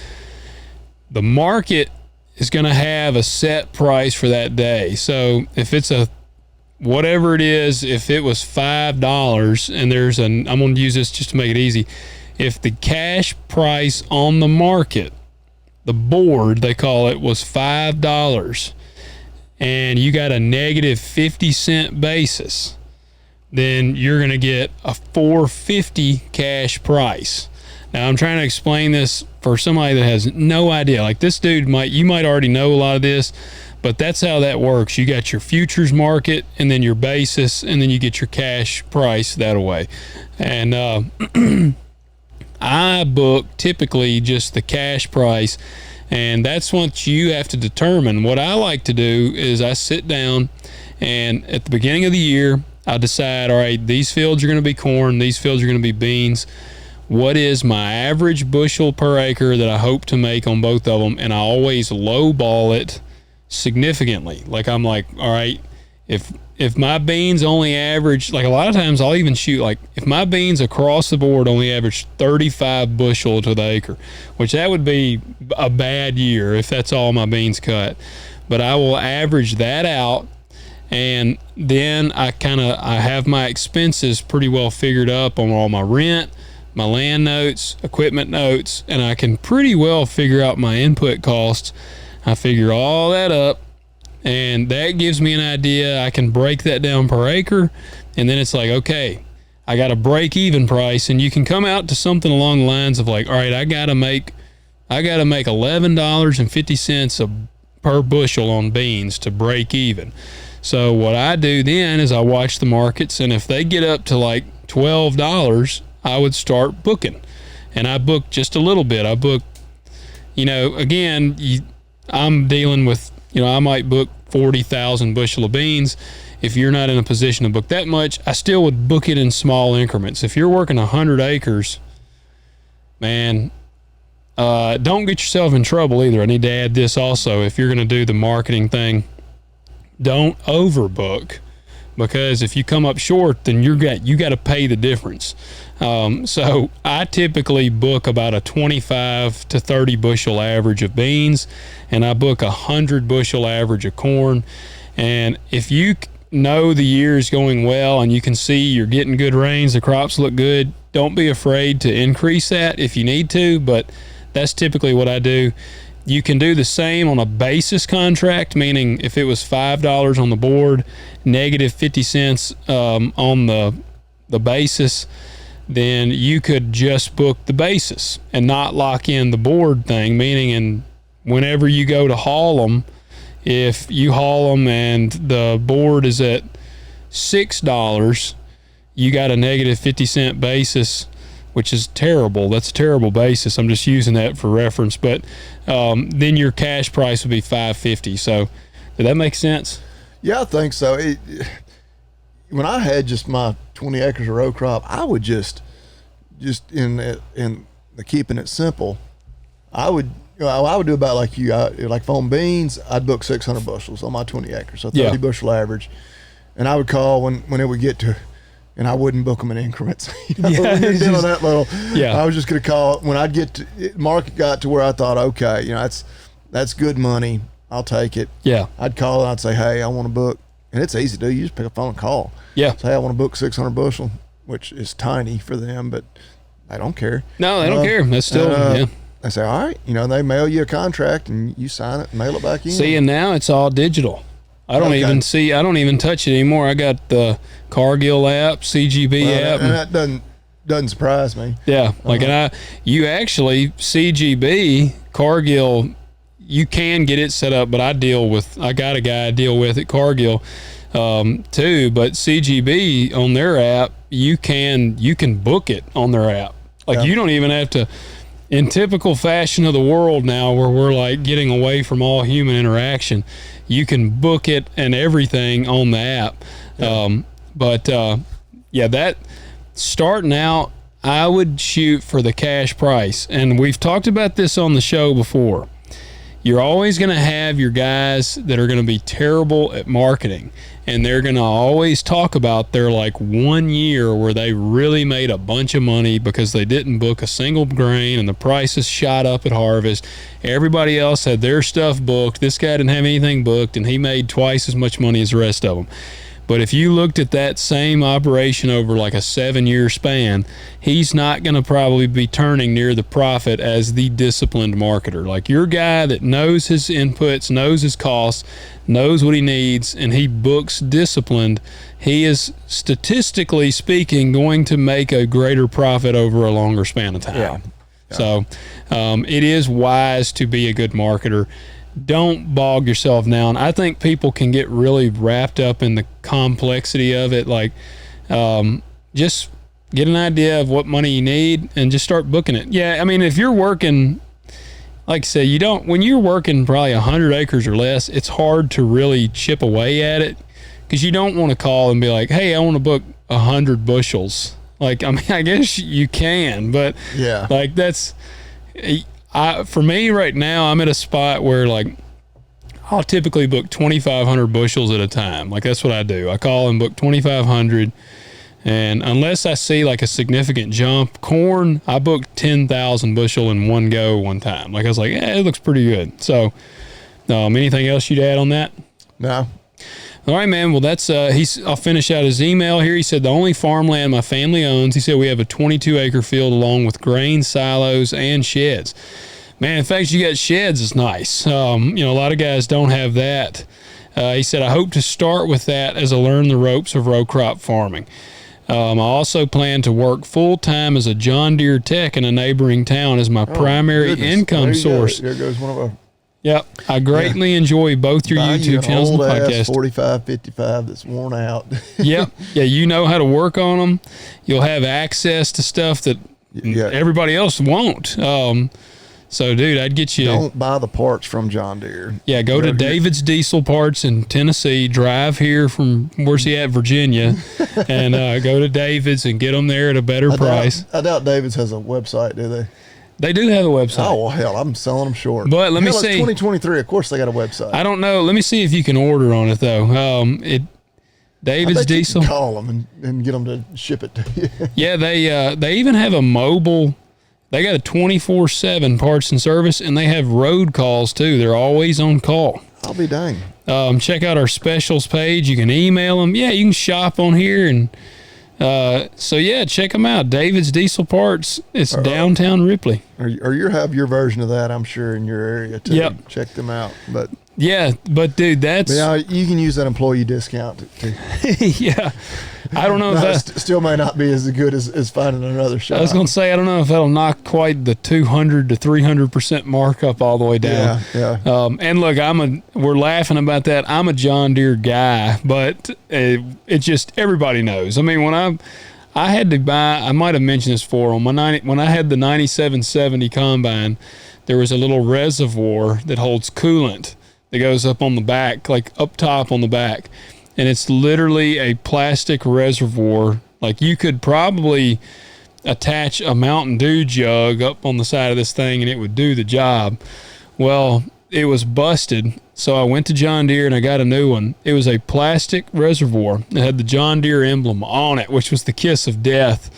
The market is going to have a set price for that day. So if it's a whatever it is, if it was $5 and there's I'm going to use this just to make it easy. If the cash price on the market, the board they call it, was $5 and you got a negative 50-cent basis, then you're going to get a $4.50 cash price. Now I'm trying to explain this for somebody that has no idea. Like this dude you might already know a lot of this, but that's how that works. You got your futures market and then your basis, and then you get your cash price that way. And I book typically just the cash price, and that's what you have to determine. What I like to do is I sit down, and at the beginning of the year, I decide, all right, these fields are going to be corn, these fields are going to be beans. What is my average bushel per acre that I hope to make on both of them? And I always lowball it significantly. Like I'm like, all right, if my beans only average, like a lot of times I'll even shoot, like if my beans across the board only average 35 bushel to the acre, which that would be a bad year if that's all my beans cut, but I will average that out. And then I have my expenses pretty well figured up on all my rent, my land notes, equipment notes, and I can pretty well figure out my input costs. I figure all that up, and that gives me an idea. I can break that down per acre, and then it's like, okay, I got a break-even price, and you can come out to something along the lines of like, all right, I gotta make $11.50 per bushel on beans to break even. So what I do then is I watch the markets, and if they get up to like $12, I would start booking. And I book just a little bit. I book, again, I'm dealing with, I might book 40,000 bushel of beans. If you're not in a position to book that much, I still would book it in small increments. If you're working 100 acres, man, don't get yourself in trouble either. I need to add this also. If you're going to do the marketing thing, don't overbook, because if you come up short, then you got to pay the difference. So I typically book about a 25 to 30 bushel average of beans, and I book 100 bushel average of corn. And if you know the year is going well and you can see you're getting good rains, the crops look good, don't be afraid to increase that if you need to, but that's typically what I do. You can do the same on a basis contract, meaning if it was $5 on the board, negative 50 cents on the basis, then you could just book the basis and not lock in the board thing, meaning whenever you go to haul them, if you haul them and the board is at $6, you got a negative 50 cent basis, which is terrible. That's a terrible basis. I'm just using that for reference. But then your cash price would be $5.50. So did that make sense? Yeah, I think so. When I had just my 20 acres of row crop, I would just in the keeping it simple, I would do about like you. Like on beans, I'd book 600 bushels on my 20 acres, so 30 bushel average. And I would call when it would get to, and I wouldn't book them in increments. When you're doing that little, I was just going to call when I'd get to market got to where I thought, okay, that's good money. I'll take it. Yeah. I'd call and I'd say, hey, I want to book, and it's easy to do. You just pick up the phone and call. Yeah. Say, hey, I want to book 600 bushel, which is tiny for them, but they don't care. No, they don't care. That's still, They say, all right, they mail you a contract and you sign it and mail it back in. See, and now it's all digital. I don't even touch it anymore. I got the Cargill app, CGB app. And that doesn't surprise me. Yeah. CGB, Cargill, you can get it set up, but I got a guy I deal with at Cargill too, but CGB on their app, you can book it on their app. You don't even have to, in typical fashion of the world now where we're like getting away from all human interaction, you can book it and everything on the app. That starting out, I would shoot for the cash price. And we've talked about this on the show before. you're always going to have your guys that are going to be terrible at marketing, and they're going to always talk about their like 1 year where they really made a bunch of money because they didn't book a single grain and the prices shot up at harvest. Everybody else had their stuff booked. This guy didn't have anything booked, and he made twice as much money as the rest of them. But if you looked at that same operation over like a 7-year span, he's not going to probably be turning near the profit as the disciplined marketer. Like your guy that knows his inputs, knows his costs, knows what he needs, and he books disciplined, he is statistically speaking going to make a greater profit over a longer span of time. Yeah. So it is wise to be a good marketer. Don't bog yourself down. I think people can get really wrapped up in the complexity of it. Like, just get an idea of what money you need and just start booking it. Yeah, I mean, if you're working, like I say, when you're working probably 100 acres or less, it's hard to really chip away at it because you don't want to call and be like, hey, I want to book 100 bushels. Like, I mean, I guess you can, but Yeah. like that's... for me right now, I'm at a spot where like I'll typically book 2,500 bushels at a time. Like that's what I do. I call and book 2,500, and unless I see like a significant jump, corn, I booked 10,000 bushel in one go one time. Like I was like, yeah, it looks pretty good. So, anything else you'd add on that? No. All right, man. Well, that's I'll finish out his email here. He said the only farmland my family owns. He said we have a 22-acre field along with grain silos and sheds. Man, in fact, you got sheds is nice. A lot of guys don't have that. He said I hope to start with that as I learn the ropes of row crop farming. I also plan to work full time as a John Deere tech in a neighboring town as my primary Goodness. income There you go. source. There goes one of our. Yep. I greatly enjoy both your Buy you YouTube an channels and old ass podcast. 45, 55 that's worn out. Yep. Yeah, you know how to work on them. You'll have access to stuff that Yeah. everybody else won't. So, dude, I'd get you. Don't buy the parts from John Deere. Yeah, go to David's Diesel Parts in Tennessee. Drive here from where's he at, Virginia, and go to David's and get them there at a better price. I doubt David's has a website, do they? They do have a website. Oh, well, hell, I'm selling them short. But let me Hell, it's see. 2023. Of course, they got a website. I don't know. Let me see if you can order on it though. David's I bet you Diesel. can call them and get them to ship it to you. Yeah, they even have a mobile. They got a 24/7 parts and service, and they have road calls too. They're always on call. I'll be dang. Check out our specials page. You can email them. Yeah, you can shop on here, and so yeah, check them out. David's Diesel Parts. It's downtown Ripley. Or you have your version of that, I'm sure, in your area too. Yep. Check them out. But Yeah, but dude, that's yeah, you can use that employee discount too. yeah. I don't know if No, that. still may not be as good as finding another shop. I was gonna say I don't know if that'll knock quite the 200 to 300% markup all the way down. Yeah. And look, we're laughing about that. I'm a John Deere guy, but it's just everybody knows. I mean, when I had to buy, I might have mentioned this before on when I had the 9770 combine, there was a little reservoir that holds coolant that goes up on the back, like up top on the back. And it's literally a plastic reservoir. Like you could probably attach a Mountain Dew jug up on the side of this thing and it would do the job. Well, it was busted. So I went to John Deere and I got a new one. It was a plastic reservoir. It had the John Deere emblem on it, which was the kiss of death.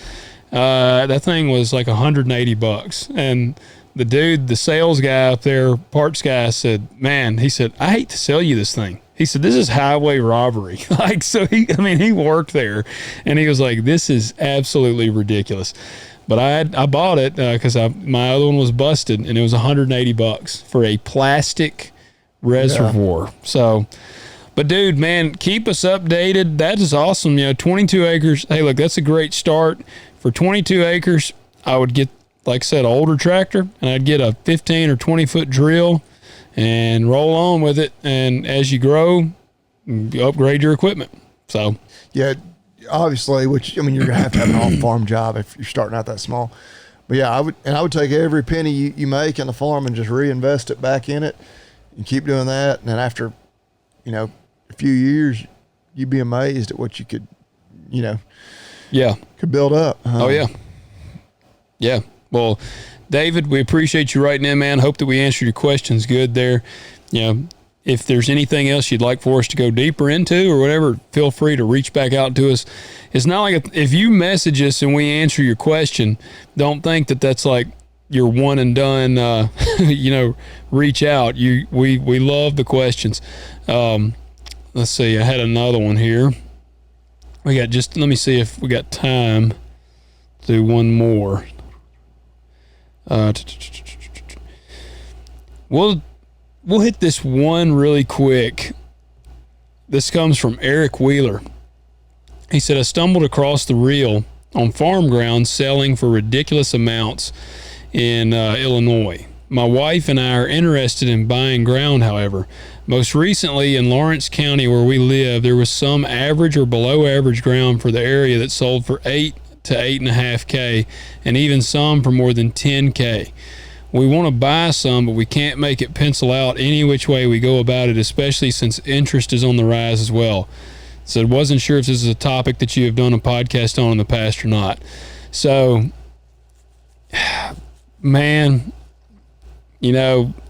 That thing was like $180. And the dude, the sales guy up there, parts guy, said, man, he said, I hate to sell you this thing. He said, this is highway robbery. Like, so he worked there and he was like, this is absolutely ridiculous. But I bought it because my other one was busted and it was $180 for a plastic reservoir. Yeah. So, but dude, man, keep us updated. That is awesome. 22 acres. Hey, look, that's a great start. For 22 acres, I would get, like I said, an older tractor and I'd get a 15 or 20 foot drill and roll on with it. And as you grow, you upgrade your equipment. So, yeah, obviously, you're going to have an off-farm job if you're starting out that small. But yeah, I would take every penny you make in the farm and just reinvest it back in it and keep doing that. And then after, a few years, you'd be amazed at what you could, could build up. Oh yeah. Yeah. Well, David, we appreciate you writing in, man. Hope that we answered your questions good there. You know, if there's anything else you'd like for us to go deeper into or whatever, feel free to reach back out to us. It's not like if you message us and we answer your question, don't think that that's like your one and done, reach out. We love the questions. Let's see. I had another one here. Let me see if we got time to do one more. We'll hit this one really quick. This comes from Eric Wheeler. He said, I stumbled across the reel on farm ground selling for ridiculous amounts in Illinois. My wife and I are interested in buying ground, however. Most recently in Lawrence County where we live, there was some average or below average ground for the area that sold for 8 to 8.5K and even some for more than 10K. We want to buy some, but we can't make it pencil out any which way we go about it, especially since interest is on the rise as well. So I wasn't sure if this is a topic that you have done a podcast on in the past or not. So, man,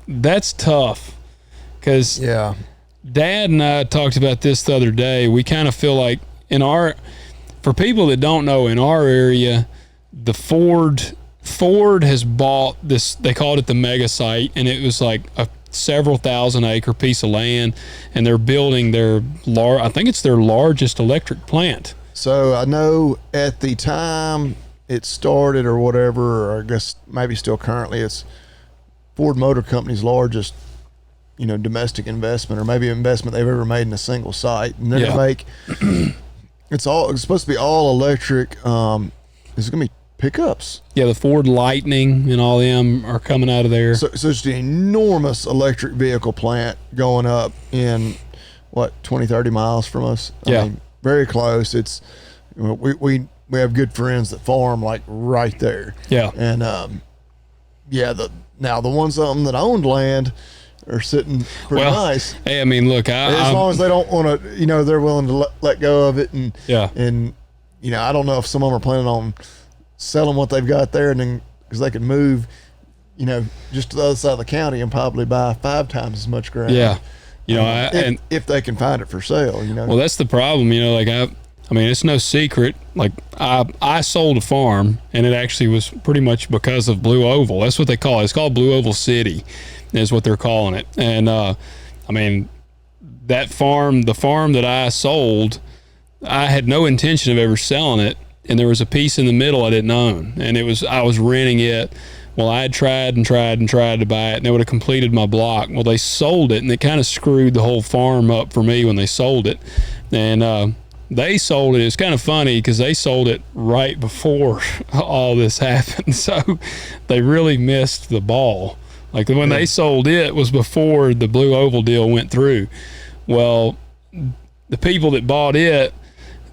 that's tough because Dad and I talked about this the other day. We kind of feel like for people that don't know, in our area, the Ford has bought this, they called it the mega site, and it was like a several thousand acre piece of land, and they're building I think it's their largest electric plant. So I know at the time it started or whatever, or I guess maybe still currently, it's Ford Motor Company's largest, domestic investment, or maybe investment they've ever made in a single site. And they're gonna make it's supposed to be all electric. It's gonna be pickups. Yeah, the Ford Lightning and all them are coming out of there. So it's an enormous electric vehicle plant going up in 20-30 miles from us. I mean, very close. It's we have good friends that farm like right there. Yeah. And the ones that owned land are sitting pretty nice. Hey, I mean, look, as long as they don't want to, they're willing to let go of it, and I don't know if some of them are planning on selling what they've got there, and then because they can move, just to the other side of the county and probably buy 5 times as much ground. Yeah, if they can find it for sale, Well, that's the problem, I mean, it's no secret. Like I sold a farm, and it actually was pretty much because of Blue Oval. That's what they call it. It's called Blue Oval City, is what they're calling it. And I mean, the farm that I sold, I had no intention of ever selling it. And there was a piece in the middle I didn't own, and I was renting it. Well, I had tried to buy it, and they would have completed my block. Well, they sold it, and it kind of screwed the whole farm up for me when they sold it. And they sold it. It's kind of funny because they sold it right before all this happened, so they really missed the ball. Like when they sold it was before the Blue Oval deal went through. Well, the people that bought it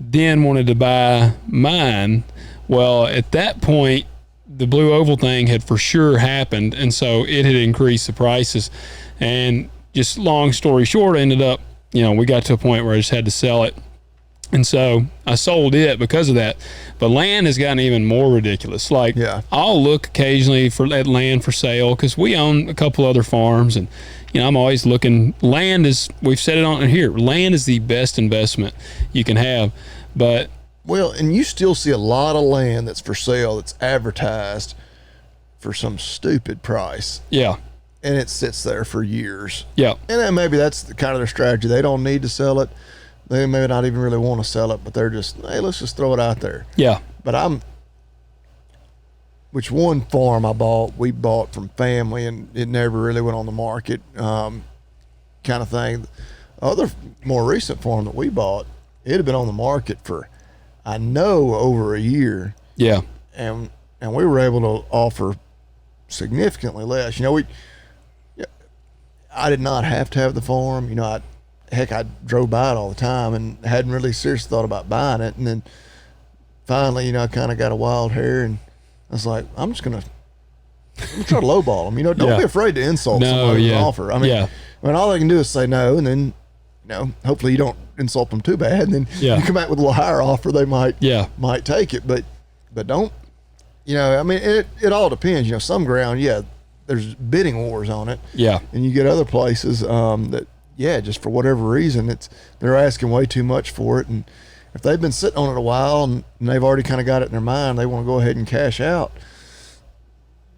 then wanted to buy mine. Well, at that point, the Blue Oval thing had for sure happened, and so it had increased the prices. And just long story short, I ended up, we got to a point where I just had to sell it. And so I sold it because of that. But land has gotten even more ridiculous. Like, I'll look occasionally at land for sale because we own a couple other farms, and I'm always looking. Land is, we've said it on here, land is the best investment you can have. But and you still see a lot of land that's for sale that's advertised for some stupid price. Yeah. And it sits there for years. Yeah. And then maybe that's kind of their strategy. They don't need to sell it. They may not even really want to sell it, but they're just, hey, let's just throw it out there. Yeah. But which one farm we bought from family, and it never really went on the market, kind of thing. Other more recent farm that we bought, it had been on the market for, I know, over a year. Yeah. And we were able to offer significantly less. I did not have to have the farm. I drove by it all the time and hadn't really seriously thought about buying it. And then finally, I kind of got a wild hair, and I was like, I'm going to try to lowball them. Don't be afraid to insult somebody with an offer. I mean, all they can do is say no, and then, hopefully you don't insult them too bad. And then you come back with a little higher offer, they might take it. But don't I mean, it all depends. Some ground, yeah, there's bidding wars on it. Yeah. And you get other places that, yeah, just for whatever reason, they're asking way too much for it. And if they've been sitting on it a while and they've already kind of got it in their mind, they want to go ahead and cash out.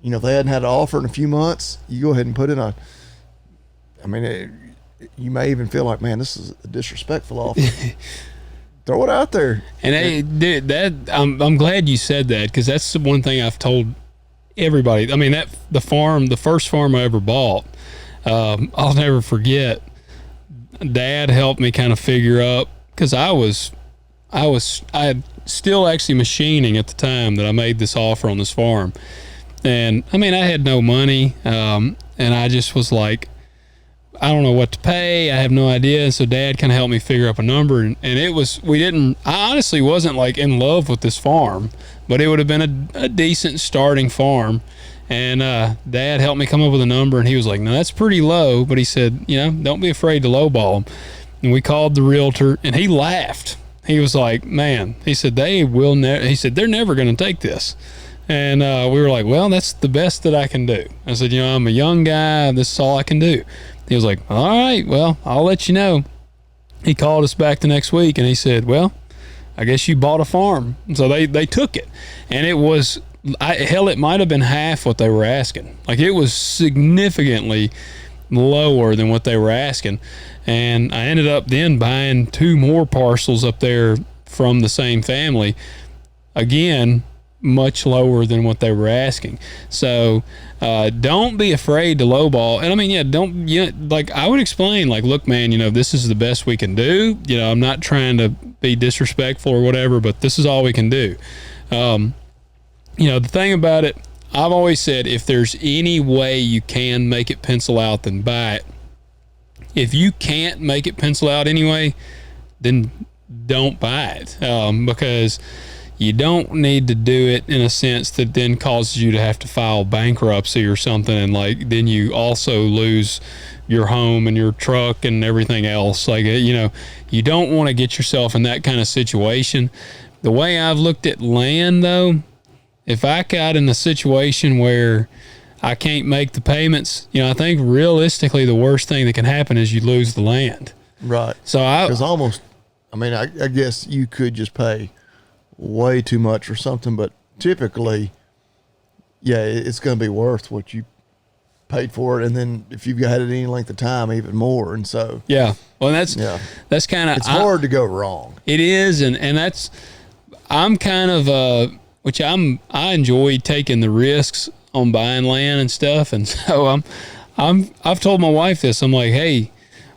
If they hadn't had an offer in a few months, you go ahead and put in you may even feel like, man, this is a disrespectful offer. Throw it out there. And hey, dude, I'm glad you said that, because that's the one thing I've told everybody. I mean, the first farm I ever bought, I'll never forget. Dad helped me kind of figure up, because I had still actually machining at the time that I made this offer on this farm. And I mean, I had no money, and I just was like, I don't know what to pay. I have no idea. And so Dad kind of helped me figure up a number, and I honestly wasn't like in love with this farm, but it would have been a decent starting farm. And Dad helped me come up with a number, and he was like, no, that's pretty low. But he said, don't be afraid to lowball them. And we called the realtor, and he laughed. He was like, man, he said, he said, they're never going to take this. And we were like, well, that's the best that I can do. I said, I'm a young guy. This is all I can do. He was like, all right, well, I'll let you know. He called us back the next week, and he said, well, I guess you bought a farm. So they took it. And it was, it might have been half what they were asking. Like, it was significantly lower than what they were asking. And I ended up then buying 2 more parcels up there from the same family. Again, much lower than what they were asking. So don't be afraid to lowball. And I mean, like I would explain, like, look, man, this is the best we can do. I'm not trying to be disrespectful or whatever, but this is all we can do. The thing about it, I've always said, if there's any way you can make it pencil out, then buy it. If you can't make it pencil out anyway, then don't buy it, because you don't need to do it in a sense that then causes you to have to file bankruptcy or something, and like then you also lose your home and your truck and everything else. Like, you don't want to get yourself in that kind of situation. The way I've looked at land, though, if I got in a situation where I can't make the payments, I think realistically the worst thing that can happen is you lose the land. Right. So I guess you could just pay way too much or something, but typically, yeah, it's going to be worth what you paid for it, and then if you've had it any length of time, even more. And so, yeah, well, that's kind of, it's hard to go wrong. It is, and that's, I'm kind of I enjoy taking the risks on buying land and stuff, and so I've told my wife this. I'm like, hey,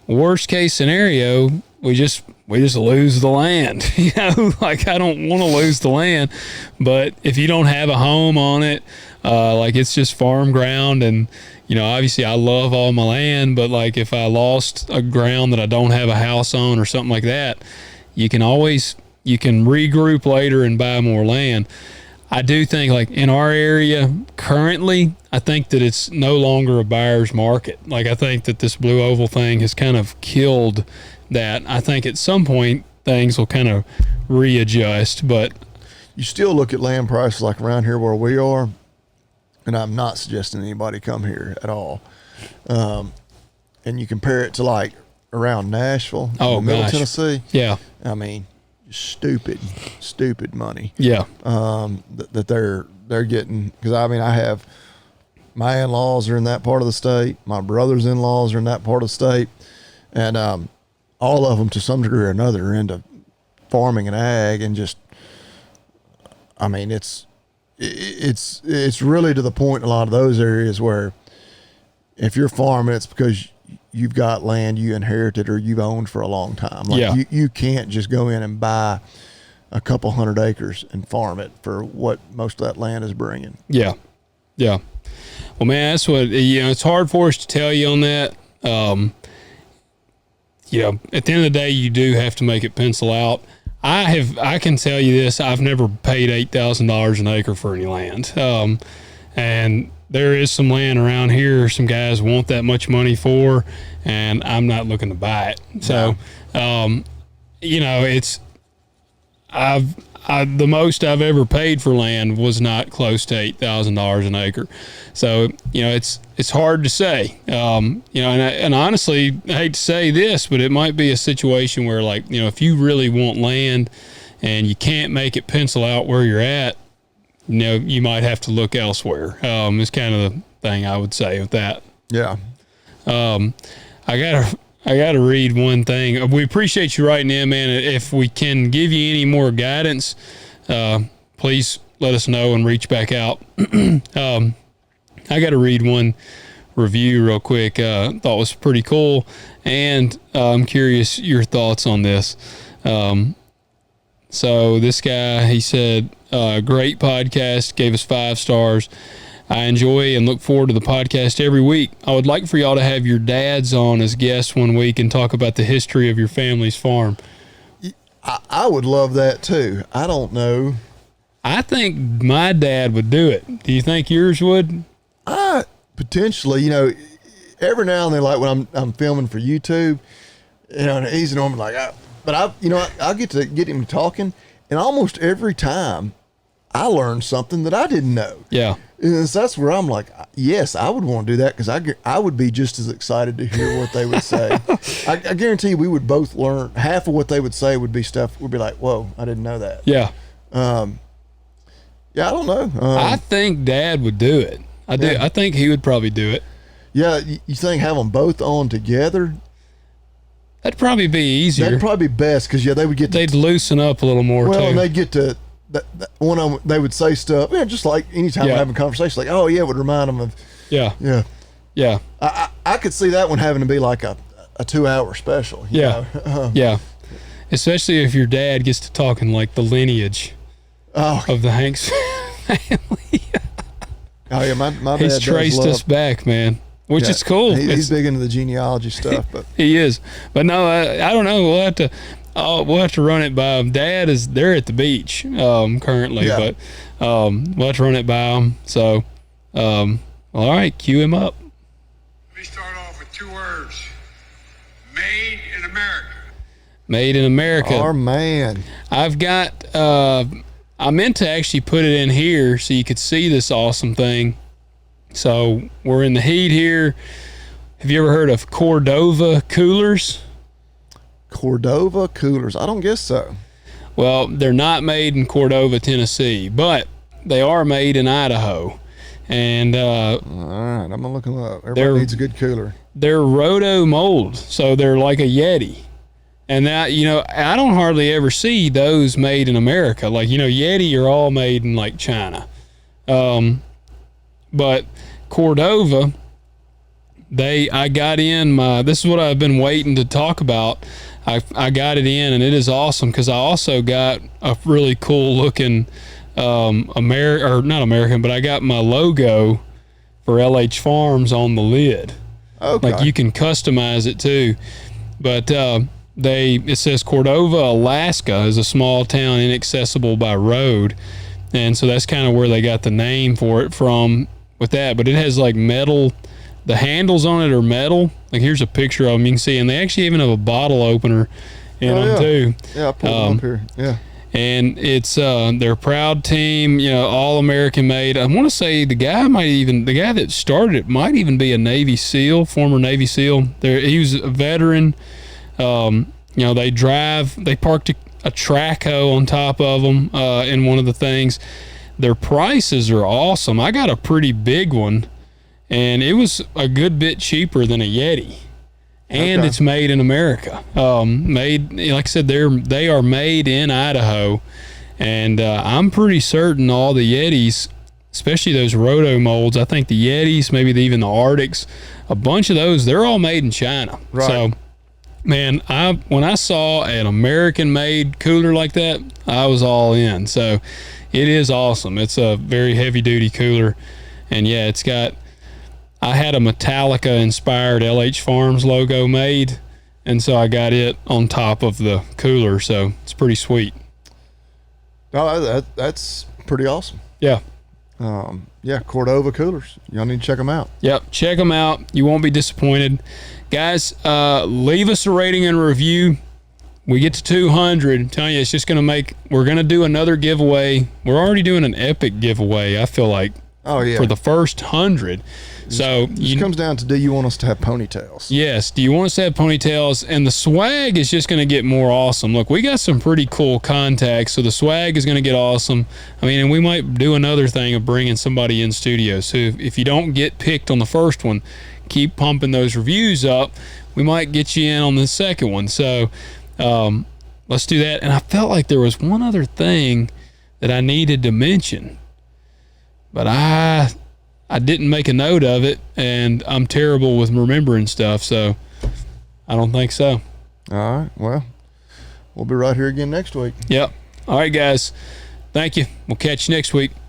worst case scenario, we just lose the land. Like, I don't want to lose the land, but if you don't have a home on it, like it's just farm ground, and obviously I love all my land, but like if I lost a ground that I don't have a house on or something like that, you can regroup later and buy more land. I do think, like, in our area currently, I think that it's no longer a buyer's market. Like, I think that this Blue Oval thing has kind of killed that. I think at some point things will kind of readjust, but you still look at land prices like around here where we are, and I'm not suggesting anybody come here at all. And you compare it to like around Nashville, Middle Tennessee. Yeah. I mean, stupid money. Yeah. That they're getting, because I have my in-laws are in that part of the state. My brother's in-laws are in that part of the state, and all of them to some degree or another are into farming and ag, and just, I mean, it's really to the point in a lot of those areas where if you're farming, it's because you've got land you inherited or you've owned for a long time. Like, you can't just go in and buy a couple 100 acres and farm it for what most of that land is bringing. Yeah. Yeah. Well, man, that's what, it's hard for us to tell you on that. At the end of the day, you do have to make it pencil out. I can tell you this, I've never paid $8,000 an acre for any land. And there is some land around here some guys want that much money for, and I'm not looking to buy it. So, it's, the most I've ever paid for land was not close to $8,000 an acre. So, it's hard to say. And honestly, I hate to say this, but it might be a situation where, like, if you really want land and you can't make it pencil out where you're at, you might have to look elsewhere. It's kind of the thing I would say with that. Yeah. I gotta read one thing. We appreciate you writing in, man. If we can give you any more guidance, please let us know and reach back out. I got to read one review real quick. Thought was pretty cool, and I'm curious your thoughts on this. So this guy, he said, great podcast, gave us 5 stars. I enjoy and look forward to the podcast every week. I would like for y'all to have your dads on as guests one week and talk about the history of your family's farm. I would love that too. I don't know. I think my dad would do it. Do you think yours would? Potentially, every now and then, like when I'm filming for YouTube, and he's normally like, but I get to get him talking, and almost every time I learn something that I didn't know. Yeah. And so that's where I'm like, yes, I would want to do that because I would be just as excited to hear what they would say. I guarantee you we would both learn. Half of what they would say would be stuff we'd be like, whoa, I didn't know that. Yeah. Yeah, I don't know. I think Dad would do it. I do. Yeah. I think he would probably do it. Yeah, you think have them both on together? That'd probably be easier. That'd probably be best because they would get to, They'd loosen up a little more well, too. and they'd get to one of them. They would say stuff, just like anytime we're having a conversation, like, oh yeah, it would remind them of. Yeah. I could see that one having to be like a 2-hour special. You know? Yeah. Especially if your dad gets to talking like the lineage of the Hanks family. Oh yeah, my dad He's traced us back, man, which is cool. He's big into the genealogy stuff, but he is. But no, I don't know. We'll have to run it by him. Dad they're at the beach currently, but we'll have to run it by him. So, all right, cue him up. Let me start off with 2 words: made in America. Made in America. Our man. I've got. I meant to actually put it in here so you could see this awesome thing. So we're in the heat here. Have you ever heard of Cordova coolers? Cordova coolers? I don't guess so. Well, they're not made in Cordova, Tennessee, but they are made in Idaho. And all right, I'm gonna look them up. Everybody needs a good cooler. They're roto mold, so they're like a Yeti. And that, I don't hardly ever see those made in America. Like, Yeti are all made in like China. But Cordova, I got in this is what I've been waiting to talk about. I got it in, and it is awesome because I also got a really cool looking not American, but I got my logo for LH Farms on the lid. Okay. Like you can customize it too. But it says Cordova, Alaska is a small town inaccessible by road. And so that's kind of where they got the name for it from with that. But it has like metal, the handles on it are metal. Like here's a picture of them you can see. And they actually even have a bottle opener in them too. Yeah, I pulled them up here. Yeah. And it's they're a proud team, all American made. I want to say the guy that started it might even be a Navy SEAL, former Navy SEAL. He was a veteran. They parked a track hoe on top of them in one of the things. Their prices are awesome. I got a pretty big one, and it was a good bit cheaper than a Yeti. And it's made in America. Like I said, they are made in Idaho, and I'm pretty certain all the Yetis, especially those roto molds, I think the Yetis, maybe even the Arctics, a bunch of those, they're all made in China. Right. So, man, when I saw an American-made cooler like that, I was all in. So it is awesome. It's a very heavy-duty cooler, and yeah, I had a Metallica-inspired LH Farms logo made, and so I got it on top of the cooler, so it's pretty sweet. Oh, that's pretty awesome. Yeah. Cordova coolers. Y'all need to check them out. Yep, check them out. You won't be disappointed. Guys, leave us a rating and review. we get to 200, I'm telling you, it's just going to we're going to do another giveaway. We're already doing an epic giveaway, I feel like, Oh yeah. for the first 100. So It comes down to, do you want us to have ponytails? yes, do you want us to have ponytails? And the swag is just going to get more awesome. Look, we got some pretty cool contacts, so the swag is going to get awesome. I mean, and we might do another thing of bringing somebody in studio. So if you don't get picked on the first one, keep pumping those reviews up. We might get you in on the second one. So let's do that. And I felt like there was one other thing that I needed to mention, but I didn't make a note of it, and I'm terrible with remembering stuff, so I don't think so. All right. Well, we'll be right here again next week. Yep. All right, guys. Thank you. We'll catch you next week.